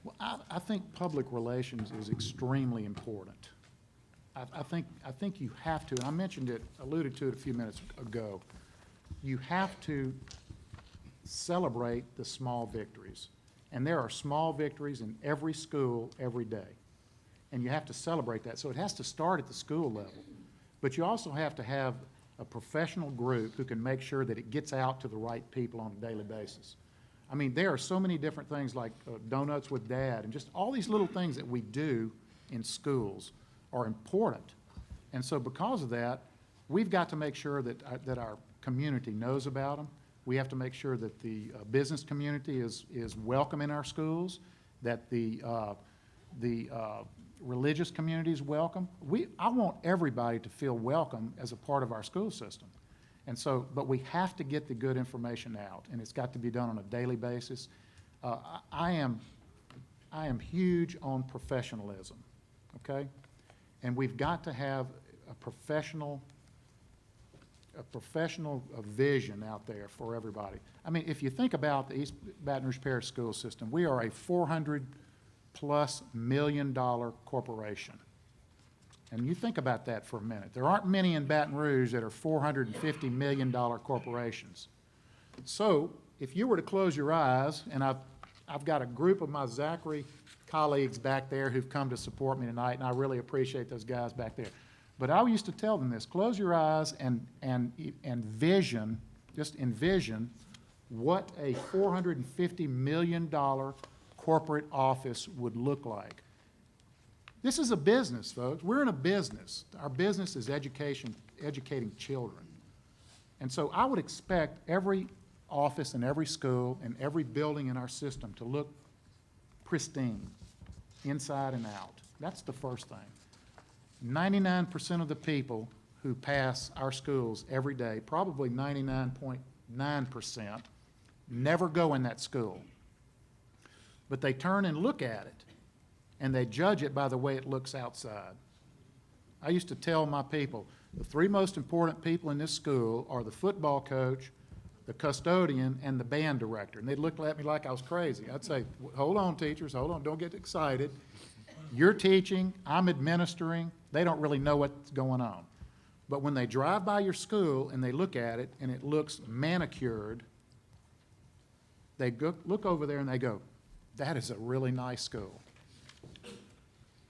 Well, I think public relations is extremely important. I think you have to, and I mentioned it, alluded to it a few minutes ago, you have to celebrate the small victories. And there are small victories in every school every day. And you have to celebrate that. So it has to start at the school level. But you also have to have a professional group who can make sure that it gets out to the right people on a daily basis. I mean, there are so many different things like Donuts with Dad, and just all these little things that we do in schools are important. And so because of that, we've got to make sure that our community knows about them. We have to make sure that the business community is welcome in our schools, that the religious community is welcome. I want everybody to feel welcome as a part of our school system. And so, but we have to get the good information out, and it's got to be done on a daily basis. I am huge on professionalism, okay? And we've got to have a professional vision out there for everybody. I mean, if you think about the East Baton Rouge Parish School System, we are a $400+ million corporation. And you think about that for a minute. There aren't many in Baton Rouge that are $450 million corporations. So if you were to close your eyes, and I've got a group of my Zachary colleagues back there who've come to support me tonight, and I really appreciate those guys back there. But I used to tell them this: close your eyes and vision, just envision what a $450 million corporate office would look like. This is a business, folks. We're in a business. Our business is educating children. And so I would expect every office and every school and every building in our system to look pristine, inside and out. That's the first thing. 99% of the people who pass our schools every day, probably 99.9%, never go in that school. But they turn and look at it, and they judge it by the way it looks outside. I used to tell my people, the three most important people in this school are the football coach, the custodian, and the band director. And they'd look at me like I was crazy. I'd say, hold on, teachers, hold on, don't get excited. You're teaching, I'm administering. They don't really know what's going on. But when they drive by your school and they look at it and it looks manicured, they look over there and they go, that is a really nice school.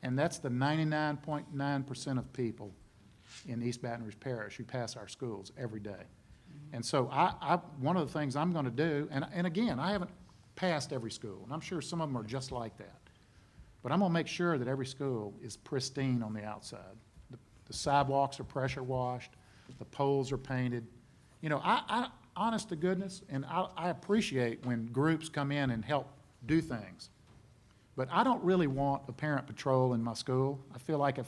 And that's the 99.9% of people in East Baton Rouge Parish who pass our schools every day. And so one of the things I'm going to do, and again, I haven't passed every school, and I'm sure some of them are just like that. But I'm going to make sure that every school is pristine on the outside. The sidewalks are pressure washed, the poles are painted. You know, I honest to goodness, and I appreciate when groups come in and help do things. But I don't really want a parent patrol in my school. I feel like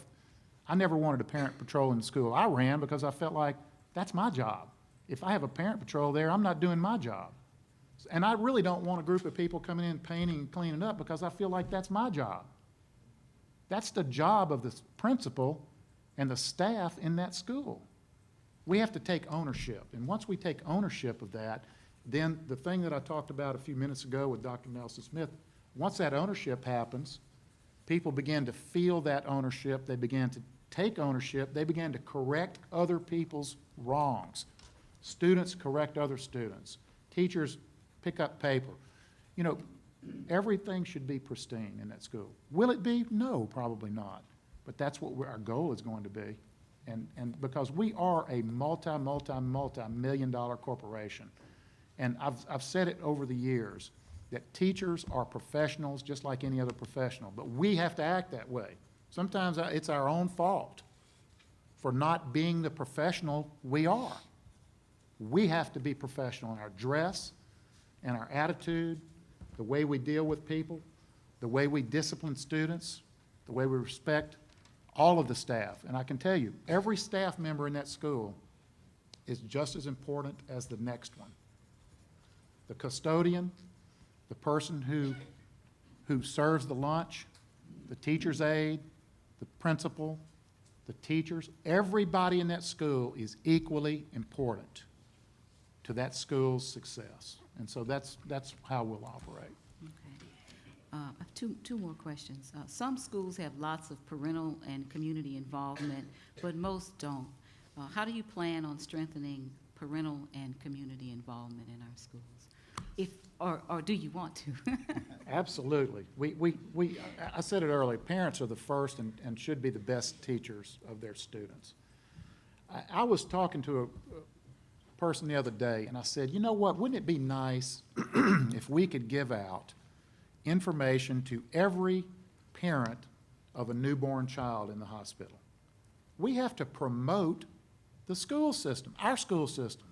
I never wanted a parent patrol in the school I ran because I felt like that's my job. If I have a parent patrol there, I'm not doing my job. And I really don't want a group of people coming in painting and cleaning up because I feel like that's my job. That's the job of the principal and the staff in that school. We have to take ownership. And once we take ownership of that, then the thing that I talked about a few minutes ago with Dr. Nelson Smith, once that ownership happens, people begin to feel that ownership. They begin to take ownership. They begin to correct other people's wrongs. Students correct other students. Teachers pick up paper. You know, everything should be pristine in that school. Will it be? No, probably not. But that's what our goal is going to be. And because we are a multi-million dollar corporation. And I've said it over the years that teachers are professionals just like any other professional, but we have to act that way. Sometimes it's our own fault for not being the professional we are. We have to be professional in our dress and our attitude, the way we deal with people, the way we discipline students, the way we respect all of the staff. And I can tell you, every staff member in that school is just as important as the next one. The custodian, the person who serves the lunch, the teacher's aide, the principal, the teachers, everybody in that school is equally important to that school's success. And so that's how we'll operate. Okay. I have two more questions. Some schools have lots of parental and community involvement, but most don't. How do you plan on strengthening parental and community involvement in our schools? Or do you want to? Absolutely. I said it earlier, parents are the first and should be the best teachers of their students. I was talking to a person the other day, and I said, you know what, wouldn't it be nice if we could give out information to every parent of a newborn child in the hospital? We have to promote the school system, our school system.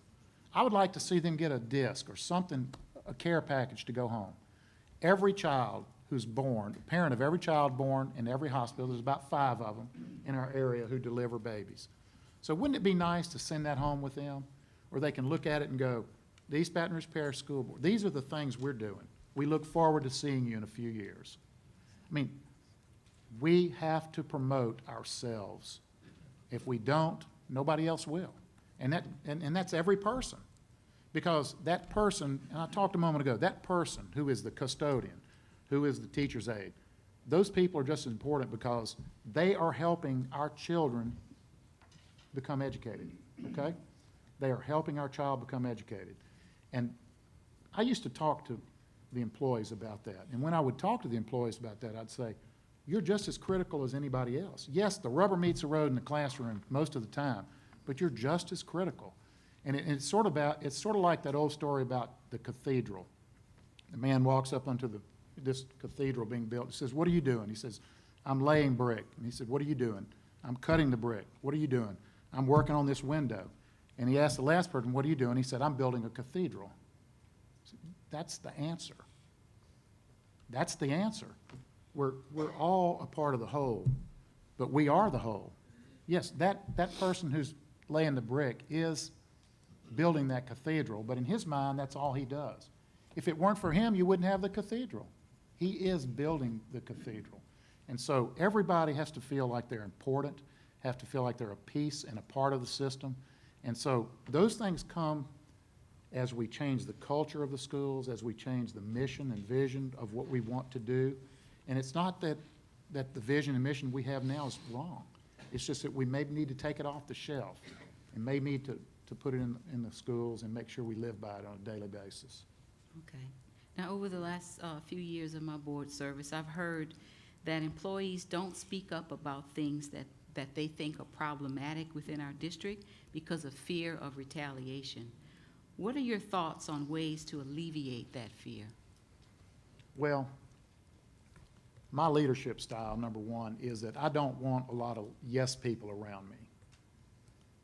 I would like to see them get a disc or something, a care package to go home. Every child who's born, a parent of every child born in every hospital, there's about 5 of them in our area who deliver babies. So wouldn't it be nice to send that home with them? Or they can look at it and go, the East Baton Rouge Parish School Board, these are the things we're doing. We look forward to seeing you in a few years. I mean, we have to promote ourselves. If we don't, nobody else will. And that's every person. Because that person, and I talked a moment ago, that person who is the custodian, who is the teacher's aide, those people are just as important because they are helping our children become educated, okay? They are helping our child become educated. And I used to talk to the employees about that. And when I would talk to the employees about that, I'd say, you're just as critical as anybody else. Yes, the rubber meets the road in the classroom most of the time, but you're just as critical. And it's sort of like that old story about the cathedral. The man walks up onto this cathedral being built. He says, what are you doing? He says, I'm laying brick. And he said, what are you doing? I'm cutting the brick. What are you doing? I'm working on this window. And he asked the last person, what are you doing? He said, I'm building a cathedral. That's the answer. That's the answer. We're all a part of the whole, but we are the whole. Yes, that person who's laying the brick is building that cathedral, but in his mind, that's all he does. If it weren't for him, you wouldn't have the cathedral. He is building the cathedral. And so everybody has to feel like they're important, have to feel like they're a piece and a part of the system. And so those things come as we change the culture of the schools, as we change the mission and vision of what we want to do. And it's not that the vision and mission we have now is wrong. It's just that we maybe need to take it off the shelf and may need to put it in the schools and make sure we live by it on a daily basis. Okay. Now, over the last few years of my board service, I've heard that employees don't speak up about things that they think are problematic within our district because of fear of retaliation. What are your thoughts on ways to alleviate that fear? Well, my leadership style, number one, is that I don't want a lot of yes people around me.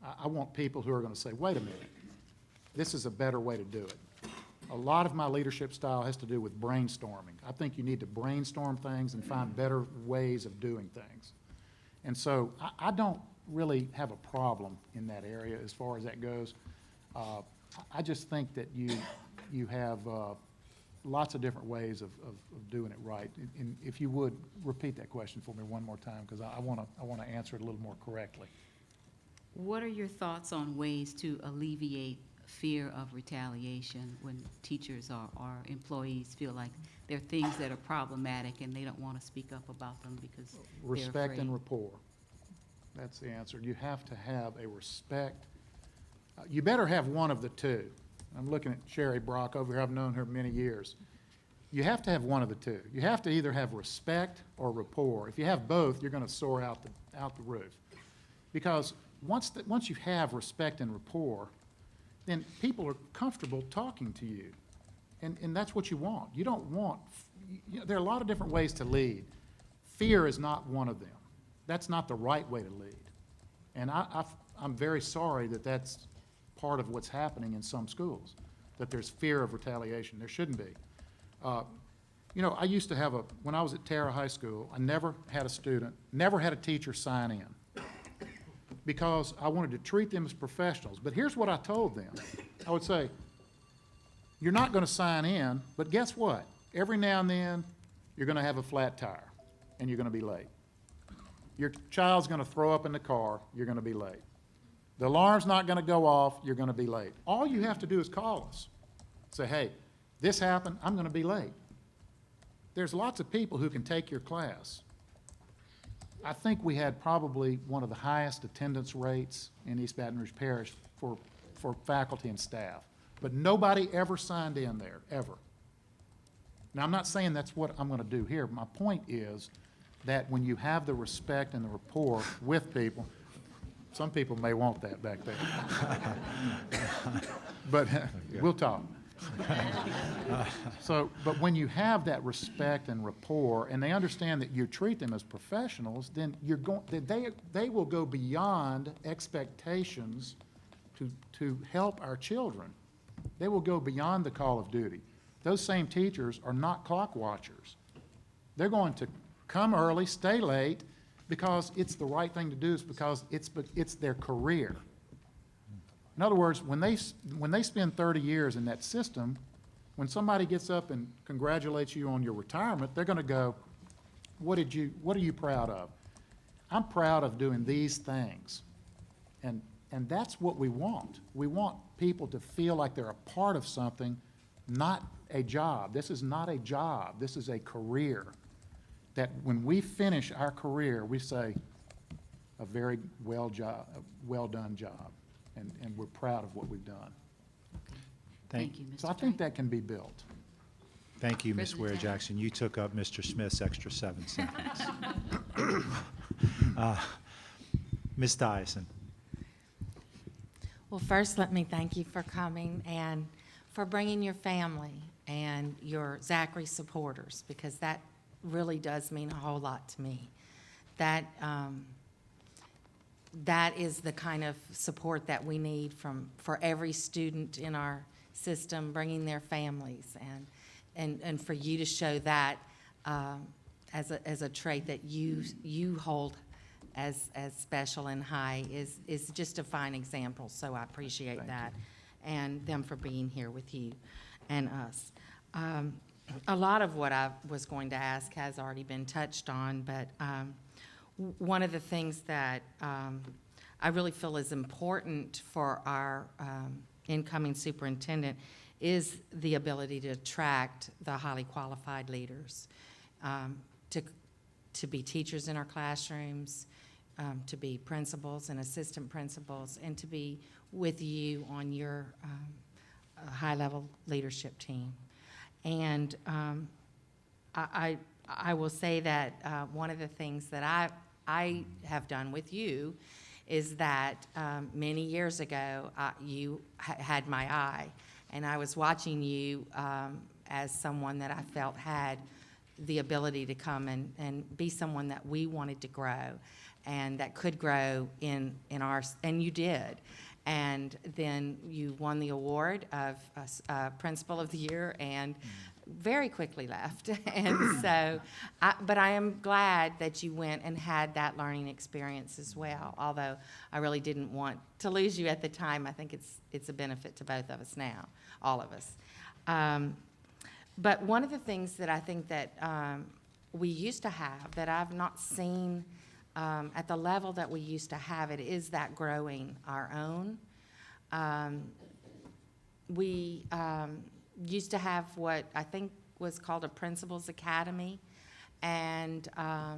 I want people who are going to say, wait a minute, this is a better way to do it. A lot of my leadership style has to do with brainstorming. I think you need to brainstorm things and find better ways of doing things. And so I don't really have a problem in that area as far as that goes. I just think that you have lots of different ways of doing it right. And if you would, repeat that question for me one more time, because I want to answer it a little more correctly. What are your thoughts on ways to alleviate fear of retaliation when teachers or employees feel like there are things that are problematic and they don't want to speak up about them because they're Respect afraid? and rapport. That's the answer. You have to have a respect. You better have one of the two. I'm looking at Sherry Brock over here. I've known her many years. You have to have one of the two. You have to either have respect or rapport. If you have both, you're going to soar out the roof. Because once you have respect and rapport, then people are comfortable talking to you. And that's what you want. You don't want, there are a lot of different ways to lead. Fear is not one of them. That's not the right way to lead. And I'm very sorry that that's part of what's happening in some schools, that there's fear of retaliation. There shouldn't be. I used to have when I was at Terra High School, I never had a teacher sign in because I wanted to treat them as professionals. But here's what I told them. I would say, you're not going to sign in, but guess what? Every now and then, you're going to have a flat tire, and you're going to be late. Your child's going to throw up in the car, you're going to be late. The alarm's not going to go off, you're going to be late. All you have to do is call us. Say, hey, this happened, I'm going to be late. there's lots of people who can take your class. I think we had probably one of the highest attendance rates in East Baton Rouge Parish for faculty and staff, but nobody ever signed in there, ever. Now, I'm not saying that's what I'm going to do here. My point is that when you have the respect and the rapport with people, some people may want that back there. But we'll talk. So, but when you have that respect and rapport, and they understand that you treat them as professionals, then they will go beyond expectations to help our children. They will go beyond the call of duty. Those same teachers are not clock watchers. They're going to come early, stay late, because it's the right thing to do, is because it's their career. In other words, when they spend 30 years in that system, when somebody gets up and congratulates you on your retirement, they're going to go, what are you proud of? I'm proud of doing these things. And that's what we want. We want people to feel like they're a part of something, not a job. This is not a job. This is a career. That when we finish our career, we say, a very well done job. And we're proud of what we've done. Thank you, Mr. So I think Drake. that can be built. Thank you, Ms. President Ware-Jackson. You took up Mr. Smith's extra 7 seconds. Ms. Dyson. Well, first, let me thank you for coming and for bringing your family and your Zachary supporters, because that really does mean a whole lot to me. That is the kind of support that we need for every student in our system, bringing their families, and for you to show that as a trait that you hold as special and high is just a fine example. So I appreciate that, and them for being here with you and us. A lot of what I was going to ask has already been touched on, but one of the things that I really feel is important for our incoming superintendent is the ability to attract the highly qualified leaders, to be teachers in our classrooms, to be principals and assistant principals, and to be with you on your high-level leadership team. And I will say that one of the things that I have done with you is that many years ago, you had my eye, and I was watching you as someone that I felt had the ability to come and be someone that we wanted to grow, and that could grow in our, and you did. And then you won the award of Principal of the Year, and very quickly left. And so, but I am glad that you went and had that learning experience as well, although I really didn't want to lose you at the time. I think it's a benefit to both of us now, all of us. But one of the things that I think that we used to have that I've not seen at the level that we used to have it is that growing our own. We used to have what I think was called a Principals Academy, and I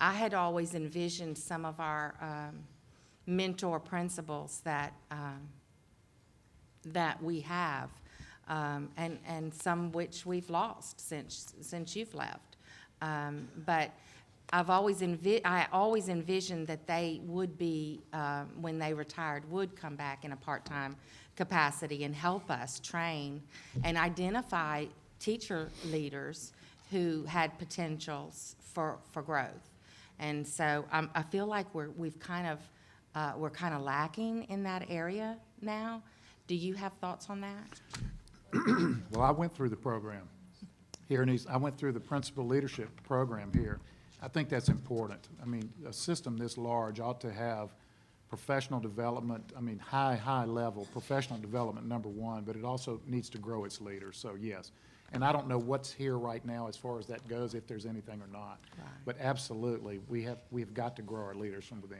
had always envisioned some of our mentor principals that we have, and some which we've lost since you've left. But I always envisioned that they would be, when they retired, would come back in a part-time capacity and help us train and identify teacher leaders who had potentials for growth. And so I feel like we're kind of lacking in that area now. Do you have thoughts on that? Well, I went through the program here, and I went through the principal leadership program here. I think that's important. I mean, a system this large ought to have professional development, I mean, high level professional development, number one, but it also needs to grow its leaders, so yes. And I don't know what's here right now as far as that goes, if there's anything or not. Right. But absolutely, we've got to grow our leaders from within.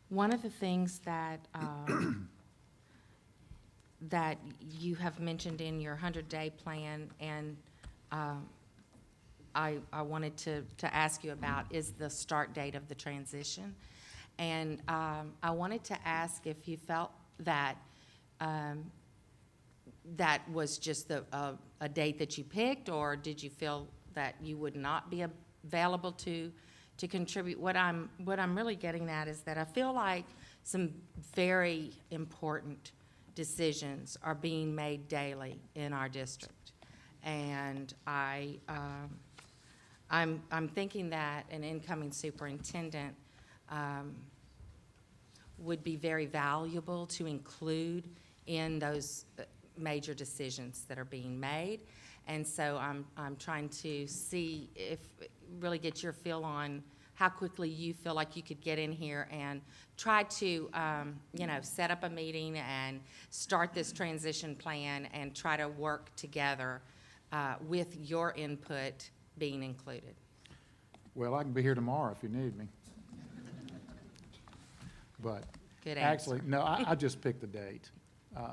One of the things that that you have mentioned in your 100-day plan, and I wanted to ask you about is the start date of the transition. And I wanted to ask if you felt that that was just a date that you picked, or did you feel that you would not be available to contribute? What I'm really getting at is that I feel like some very important decisions are being made daily in our district, and I'm thinking that an incoming superintendent would be very valuable to include in those major decisions that are being made. And so I'm trying to see if, really get your feel on how quickly you feel like you could get in here and try to, set up a meeting and start this transition plan and try to work together with your input being included. Well, I can be here tomorrow if you need me. But Good actually, answer. no, I just picked the date.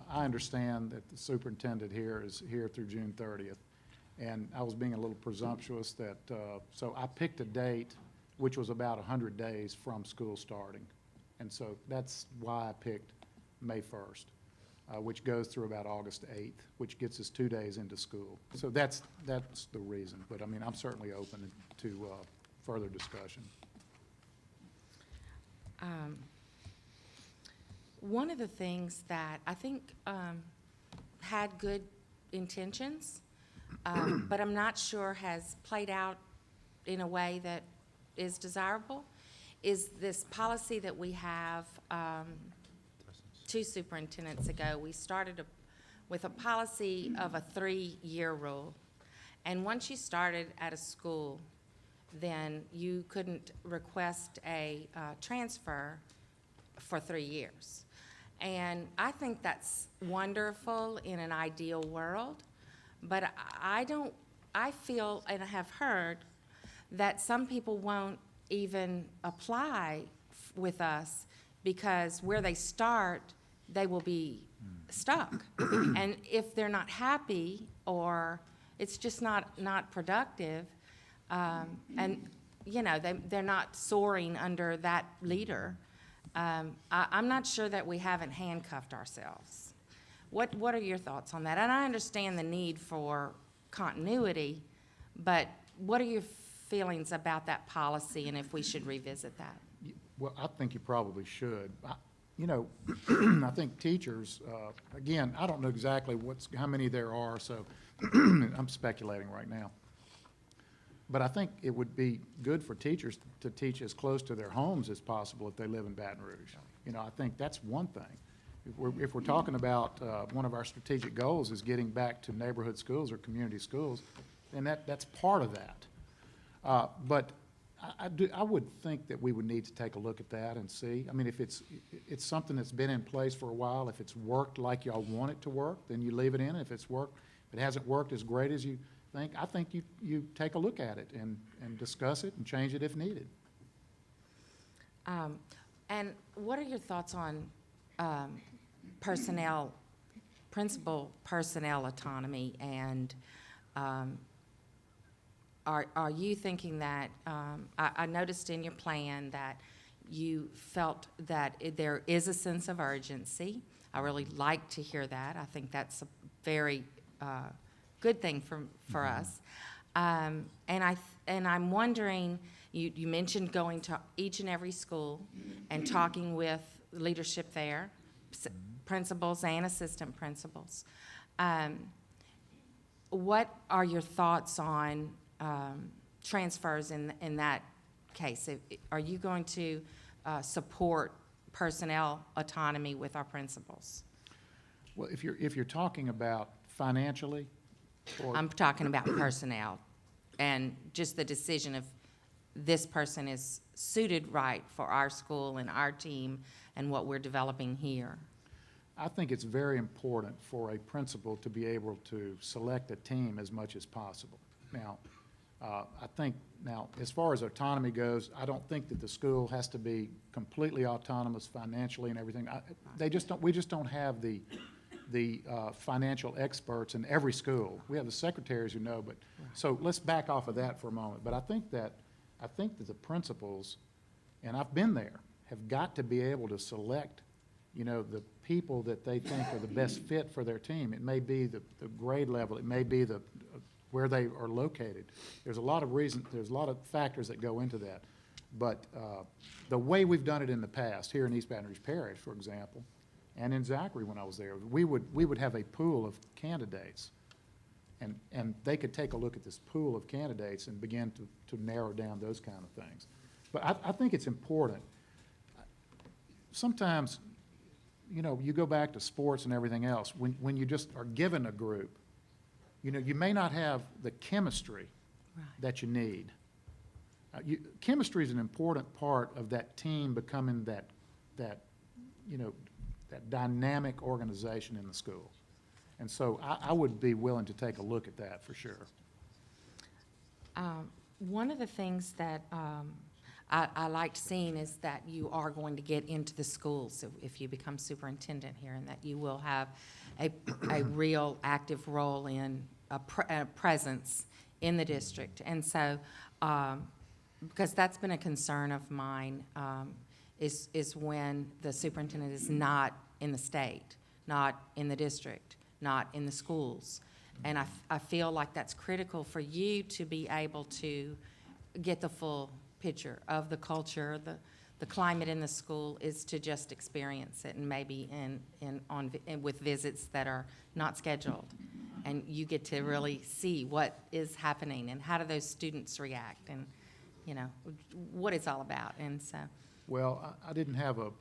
I understand that the superintendent here is here through June 30th, and I was being a little presumptuous that, so I picked a date which was about 100 days from school starting. And so that's why I picked May 1st, which goes through about August 8th, which gets us 2 days into school. So that's the reason, but I mean, I'm certainly open to further discussion. One of the things that I think had good intentions, but I'm not sure has played out in a way that is desirable, is this policy that we have 2 superintendents ago. We started with a policy of a 3-year rule. And once you started at a school, then you couldn't request a transfer for 3 years. And I think that's wonderful in an ideal world, but I feel and I have heard that some people won't even apply with us because where they start, they will be stuck. And if they're not happy or it's just not productive, and they're not soaring under that leader, I'm not sure that we haven't handcuffed ourselves. What are your thoughts on that? And I understand the need for continuity, but what are your feelings about that policy and if we should revisit that? Well, I think you probably should. I think teachers, again, I don't know exactly how many there are, so I'm speculating right now. But I think it would be good for teachers to teach as close to their homes as possible if they live in Baton Rouge. I think that's one thing. If we're talking about one of our strategic goals is getting back to neighborhood schools or community schools, then that's part of that. But I would think that we would need to take a look at that and see. I mean, if it's something that's been in place for a while, if it's worked like y'all want it to work, then you leave it in. If it hasn't worked as great as you think, I think you take a look at it and discuss it and change it if needed. And what are your thoughts on principal personnel autonomy, and are you thinking that, I noticed in your plan that you felt that there is a sense of urgency. I really like to hear that. I think that's a very good thing for us. And I'm wondering, you mentioned going to each and every school and talking with leadership there, principals and assistant principals. What are your thoughts on transfers in that case? Are you going to support personnel autonomy with our principals? Well, if you're talking about financially, I'm talking about personnel and just the decision if this person is suited right for our school and our team and what we're developing here. I think it's very important for a principal to be able to select a team as much as possible. Now, as far as autonomy goes, I don't think that the school has to be completely autonomous financially and everything. We just don't have the the financial experts in every school. We have the secretaries who know, but, so let's back off of that for a moment. But I think that the principals, and I've been there, have got to be able to select, you know, the people that they think are the best fit for their team. It may be the grade level, it may be where they are located. There's a lot of reasons, there's a lot of factors that go into that. But the way we've done it in the past, here in East Baton Rouge Parish, for example, and in Zachary when I was there, we would have a pool of candidates, and they could take a look at this pool of candidates and begin to narrow down those kind of things. But I think it's important. Sometimes, you know, you go back to sports and everything else, when you just are given a group, you know, you may not have the chemistry that you need. Chemistry is an important part of that team becoming that you know, that dynamic organization in the school. And so I would be willing to take a look at that for sure. One of the things that I liked seeing is that you are going to get into the schools if you become superintendent here, and that you will have a real active role in a presence in the district. And so, because that's been a concern of mine, is when the superintendent is not in the state, not in the district, not in the schools. And I feel like that's critical for you to be able to get the full picture of the culture, the climate in the school, is to just experience it, and maybe with visits that are not scheduled. And you get to really see what is happening and how do those students react, and, you know, what it's all about. And so, Well, I didn't have a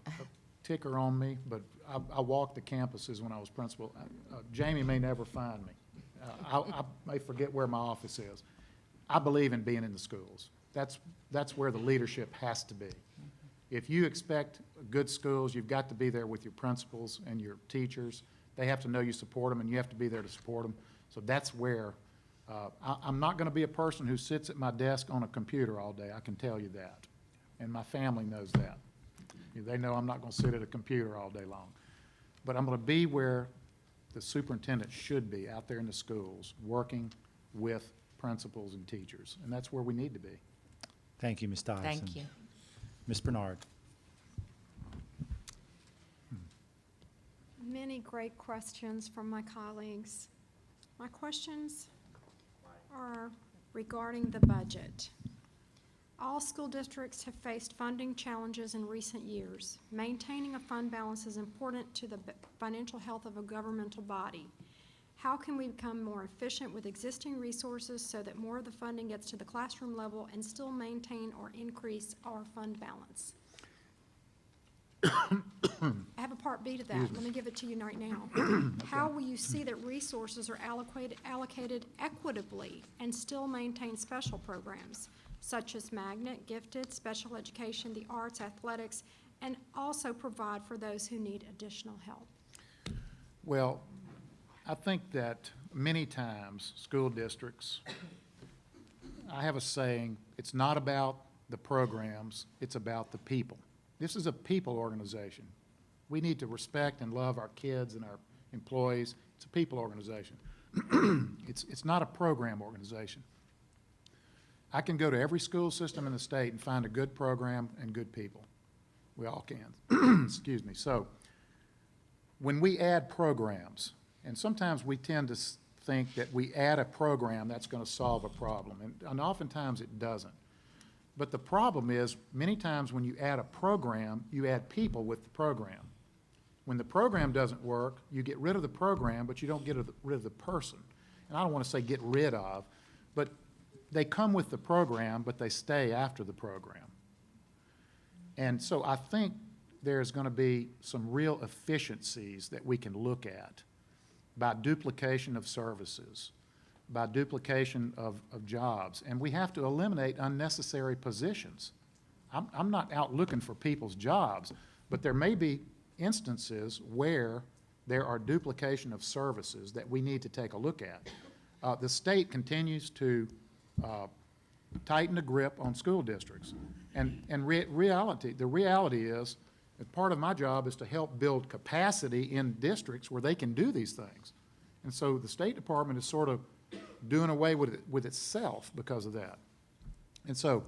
ticker on me, but I walked the campuses when I was principal. Jamie may never find me. I may forget where my office is. I believe in being in the schools. That's where the leadership has to be. If you expect good schools, you've got to be there with your principals and your teachers. They have to know you support them, and you have to be there to support them. So that's where, I'm not going to be a person who sits at my desk on a computer all day, I can tell you that. And my family knows that. They know I'm not going to sit at a computer all day long. But I'm going to be where the superintendent should be, out there in the schools, working with principals and teachers. And that's where we need to be. Thank you, Ms. Dodson. thank you. Ms. Bernard. Many great questions from my colleagues. My questions are regarding the budget. All school districts have faced funding challenges in recent years. Maintaining a fund balance is important to the financial health of a governmental body. How can we become more efficient with existing resources so that more of the funding gets to the classroom level and still maintain or increase our fund balance? I have a part B to that. Let me give it to you right now. Okay. How will you see that resources are allocated equitably and still maintain special programs such as magnet, gifted, special education, the arts, athletics, and also provide for those who need additional help? Well, I think that many times school districts, I have a saying, it's not about the programs, it's about the people. This is a people organization. We need to respect and love our kids and our employees. It's a people organization. It's not a program organization. I can go to every school system in the state and find a good program and good people. We all can. Excuse me. So when we add programs, and sometimes we tend to think that we add a program that's going to solve a problem, and oftentimes it doesn't. But the problem is, many times when you add a program, you add people with the program. When the program doesn't work, you get rid of the program, but you don't get rid of the person. And I don't want to say get rid of, but they come with the program, but they stay after the program. And so I think there's going to be some real efficiencies that we can look at by duplication of services, by duplication of jobs. And we have to eliminate unnecessary positions. I'm not out looking for people's jobs, but there may be instances where there are duplication of services that we need to take a look at. The state continues to tighten the grip on school districts. And the reality is And part of my job is to help build capacity in districts where they can do these things. And so the State Department is sort of doing away with itself because of that. And so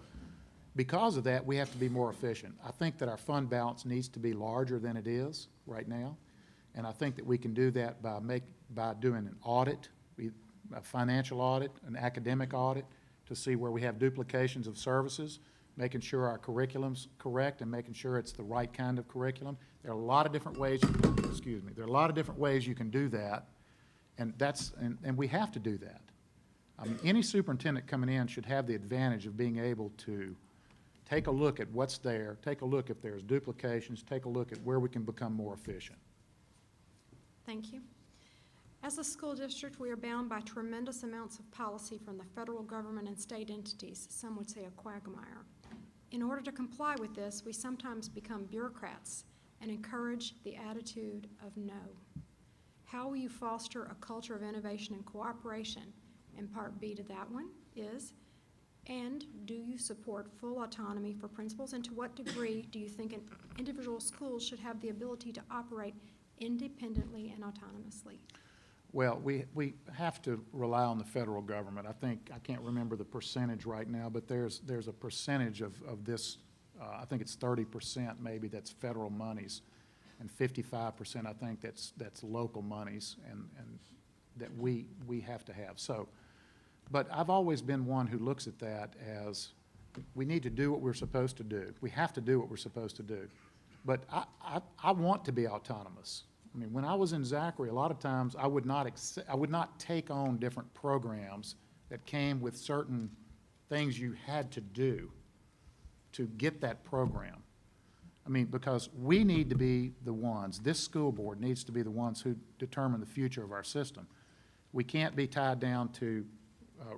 because of that, we have to be more efficient. I think that our fund balance needs to be larger than it is right now. And I think that we can do that by doing an audit, a financial audit, an academic audit, to see where we have duplications of services, making sure our curriculum's correct and making sure it's the right kind of curriculum. There are a lot of different ways, there are a lot of different ways you can do that, and we have to do that. I mean, any superintendent coming in should have the advantage of being able to take a look at what's there, take a look if there's duplications, take a look at where we can become more efficient. Thank you. As a school district, we are bound by tremendous amounts of policy from the federal government and state entities, some would say a quagmire. In order to comply with this, we sometimes become bureaucrats and encourage the attitude of no. How will you foster a culture of innovation and cooperation? And part B to that one is, and do you support full autonomy for principals, and to what degree do you think an individual school should have the ability to operate independently and autonomously? Well, we have to rely on the federal government. I can't remember the percentage right now, but there's a percentage of this, I think it's 30% maybe that's federal monies, and 55% I think that's local monies, and that we have to have. So, but I've always been one who looks at that as we need to do what we're supposed to do. We have to do what we're supposed to do. But I want to be autonomous. I mean, when I was in Zachary, a lot of times I would not take on different programs that came with certain things you had to do to get that program. I mean, because we need to be the ones, this school board needs to be the ones who determine the future of our system. We can't be tied down to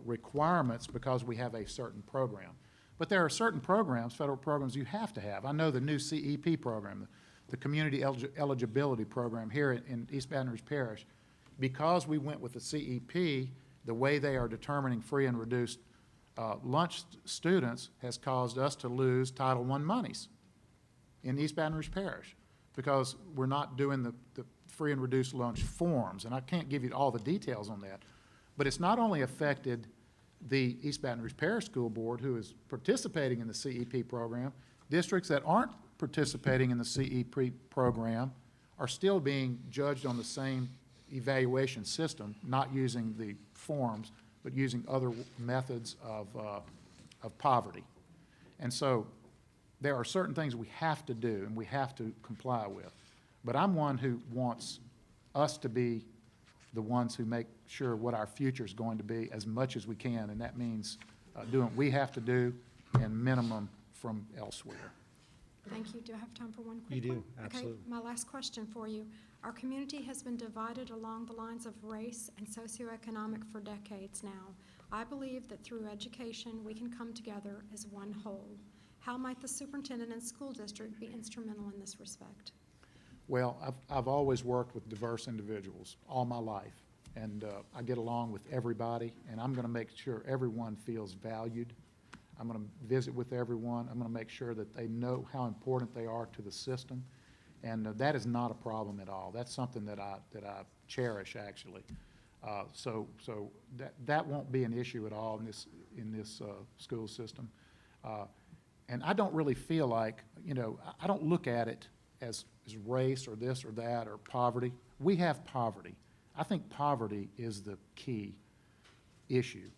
requirements because we have a certain program. But there are certain programs, federal programs, you have to have. I know the new CEP program, the Community Eligibility Program here in East Baton Rouge Parish. Because we went with the CEP, the way they are determining free and reduced lunch students has caused us to lose Title I monies in East Baton Rouge Parish because we're not doing the free and reduced lunch forms. And I can't give you all the details on that. But it's not only affected the East Baton Rouge Parish School Board, who is participating in the CEP program. Districts that aren't participating in the CEP program are still being judged on the same evaluation system, not using the forms, but using other methods of poverty. And so there are certain things we have to do and we have to comply with. But I'm one who wants us to be the ones who make sure what our future is going to be as much as we can, and that means doing what we have to do and minimum from elsewhere. Thank you. Do I have time for one quick You one? do, absolutely. Okay, my last question for you. Our community has been divided along the lines of race and socioeconomic for decades now. I believe that through education, we can come together as one whole. How might the superintendent and school district be instrumental in this respect? Well, I've always worked with diverse individuals all my life, and I get along with everybody, and I'm going to make sure everyone feels valued. I'm going to visit with everyone. I'm going to make sure that they know how important they are to the system, and that is not a problem at all. That's something that I cherish, actually. So that won't be an issue at all in this school system. And I don't really feel like, I don't look at it as race or this or that or poverty. We have poverty. I think poverty is the key issue,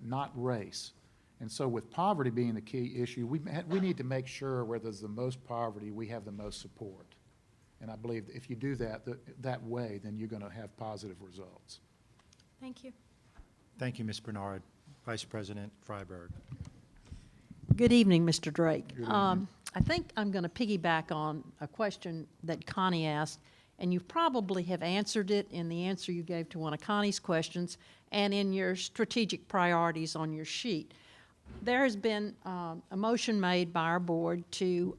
not race. And so with poverty being the key issue, we need to make sure where there's the most poverty, we have the most support. And I believe that if you do that way, then you're going to have positive results. Thank you. Thank you, Ms. Bernard. Vice President Freiberg. Good evening, Mr. Drake. Good evening. I think I'm going to piggyback on a question that Connie asked, and you probably have answered it in the answer you gave to one of Connie's questions and in your strategic priorities on your sheet. There has been a motion made by our board to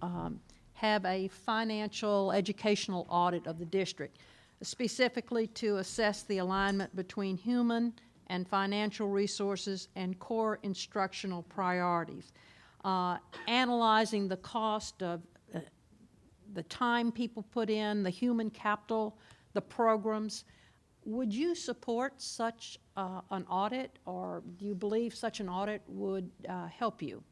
have a financial educational audit of the district, specifically to assess the alignment between human and financial resources and core instructional priorities. Analyzing the cost of the time people put in, the human capital, the programs. Would you support such an audit, or do you believe such an audit would help you?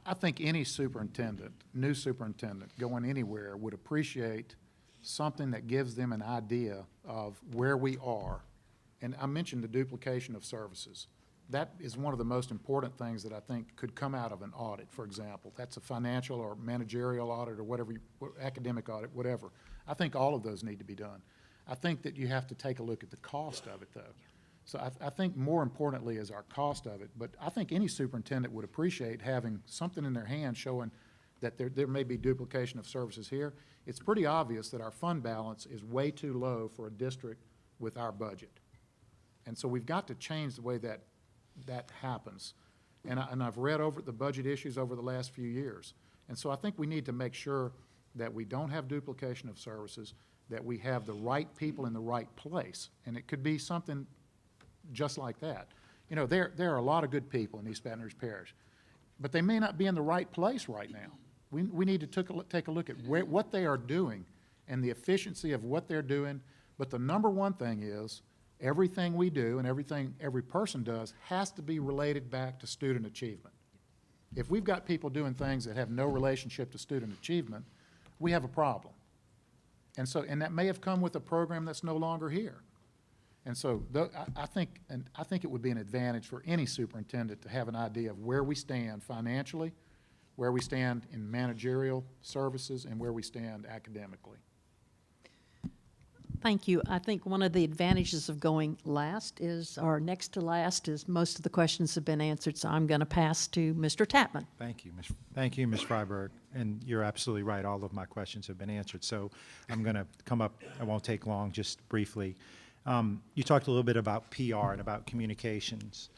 I think any superintendent, new superintendent, going anywhere would appreciate something that gives them an idea of where we are. And I mentioned the duplication of services. That is one of the most important things that I think could come out of an audit, for example. That's a financial or managerial audit or whatever, academic audit, whatever. I think all of those need to be done. I think that you have to take a look at the cost of it, though. So I think more importantly is our cost of it. But I think any superintendent would appreciate having something in their hand showing that there may be duplication of services here. It's pretty obvious that our fund balance is way too low for a district with our budget. And so we've got to change the way that happens. And I've read over the budget issues over the last few years. And so I think we need to make sure that we don't have duplication of services, that we have the right people in the right place. And it could be something just like that. You know, there are a lot of good people in East Baton Rouge Parish, but they may not be in the right place right now. We need to take a look at what they are doing and the efficiency of what they're doing. But the number one thing is everything we do and everything every person does has to be related back to student achievement. If we've got people doing things that have no relationship to student achievement, we have a problem. And that may have come with a program that's no longer here. And so I think it would be an advantage for any superintendent to have an idea of where we stand financially, where we stand in managerial services, and where we stand academically. Thank you. I think one of the advantages of going last is, or next to last, is most of the questions have been answered, so I'm going to pass to Mr. Tatman. Thank you, Ms. Freiberg. And you're absolutely right. All of my questions have been answered. So I'm going to come up. I won't take long, just briefly. You talked a little bit about PR and about communications.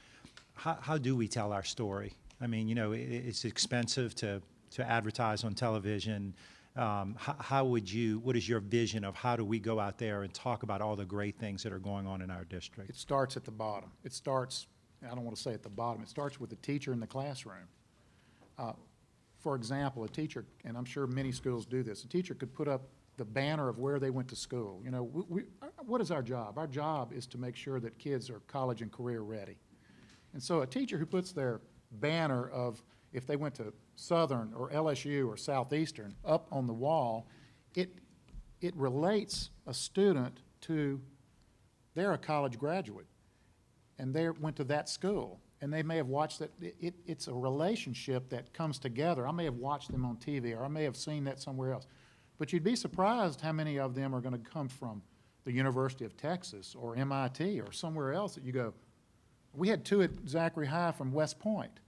How do we tell our story? I mean, you know, it's expensive to advertise on television. What is your vision of how do we go out there and talk about all the great things that are going on in our district? It starts at the bottom. It starts, I don't want to say at the bottom, it starts with the teacher in the classroom. For example, a teacher, and I'm sure many schools do this, a teacher could put up the banner of where they went to school. You know, what is our job? Our job is to make sure that kids are college and career ready. And so a teacher who puts their banner of if they went to Southern or LSU or Southeastern up on the wall, it relates a student to, they're a college graduate and they went to that school and they may have watched that. It's a relationship that comes together. I may have watched them on TV or I may have seen that somewhere else. But you'd be surprised how many of them are going to come from the University of Texas or MIT or somewhere else that you go, we had two at Zachary High from West Point.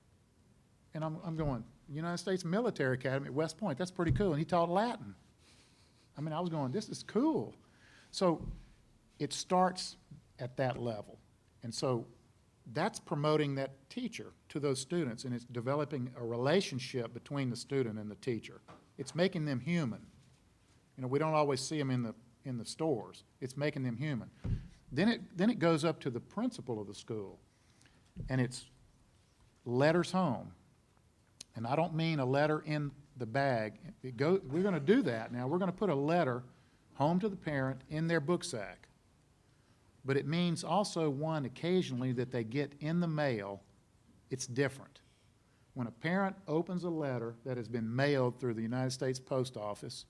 And I'm going, United States Military Academy at West Point, that's pretty cool. And he taught Latin. I mean, I was going, this is cool. So it starts at that level. And so that's promoting that teacher to those students, and it's developing a relationship between the student and the teacher. It's making them human. You know, we don't always see them in the stores. It's making them human. Then it goes up to the principal of the school, and it's letters home. And I don't mean a letter in the bag. We're going to do that now. We're going to put a letter home to the parent in their book sack. But it means also one occasionally that they get in the mail, it's different. When a parent opens a letter that has been mailed through the United States Post Office,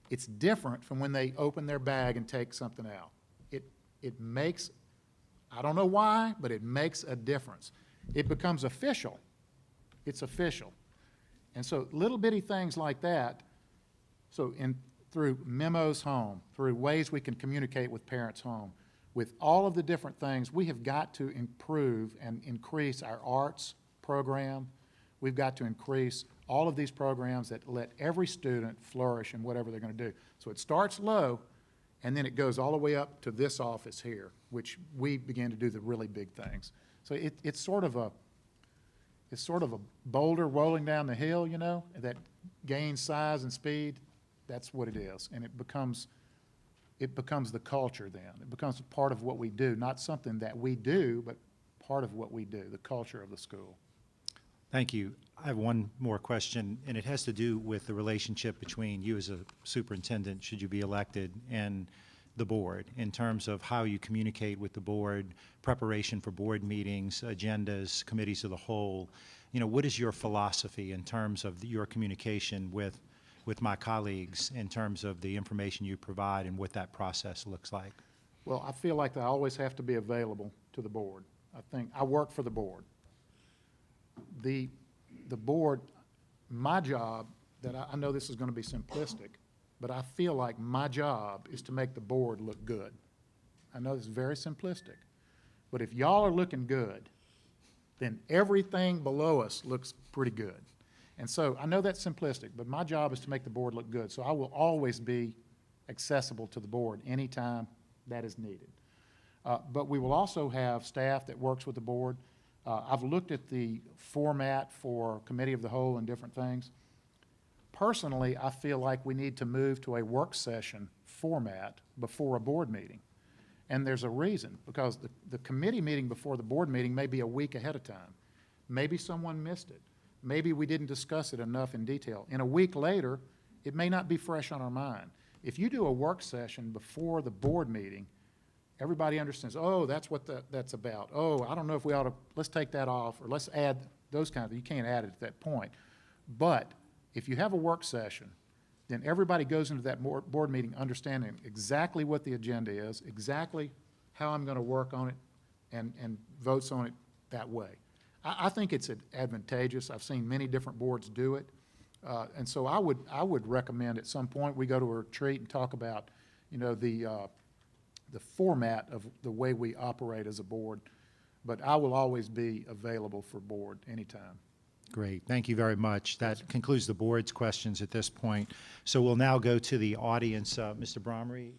it's different from when they open their bag and take something out. It makes, I don't know why, but it makes a difference. It becomes official. It's official. And so little bitty things like that, through memos home, through ways we can communicate with parents home, with all of the different things, we have got to improve and increase our arts program. We've got to increase all of these programs that let every student flourish in whatever they're going to do. So it starts low, and then it goes all the way up to this office here, which we begin to do the really big things. So it's sort of a boulder rolling down the hill, you know, that gains size and speed. That's what it is, and it becomes the culture then. It becomes a part of what we do, not something that we do, but part of what we do, the culture of the school. Thank you. I have one more question, and it has to do with the relationship between you as a superintendent, should you be elected, and the board, in terms of how you communicate with the board, preparation for board meetings, agendas, committees of the whole. You know, what is your philosophy in terms of your communication with my colleagues, in terms of the information you provide and what that process looks like? Well, I feel like I always have to be available to the board. I think I work for the board. The board, my job, that I know this is going to be simplistic, but I feel like my job is to make the board look good. I know this is very simplistic, but if y'all are looking good, then everything below us looks pretty good. And so I know that's simplistic, but my job is to make the board look good. So I will always be accessible to the board anytime that is needed. But we will also have staff that works with the board. I've looked at the format for committee of the whole and different things. Personally, I feel like we need to move to a work session format before a board meeting. And there's a reason, because the committee meeting before the board meeting may be a week ahead of time. Maybe someone missed it. Maybe we didn't discuss it enough in detail. In a week later, it may not be fresh on our mind. If you do a work session before the board meeting, everybody understands, oh, that's what that's about. Oh, I don't know if we ought to, let's take that off, or let's add those kind of, you can't add it at that point. But if you have a work session, then everybody goes into that board meeting understanding exactly what the agenda is, exactly how I'm going to work on it, and votes on it that way. I think it's advantageous. I've seen many different boards do it. And so I would recommend at some point we go to a retreat and talk about, you know, the format of the way we operate as a board. But I will always be available for board anytime. Great. Thank you very much. That concludes the board's questions at this point. So we'll now go to the audience. Mr. Bromry.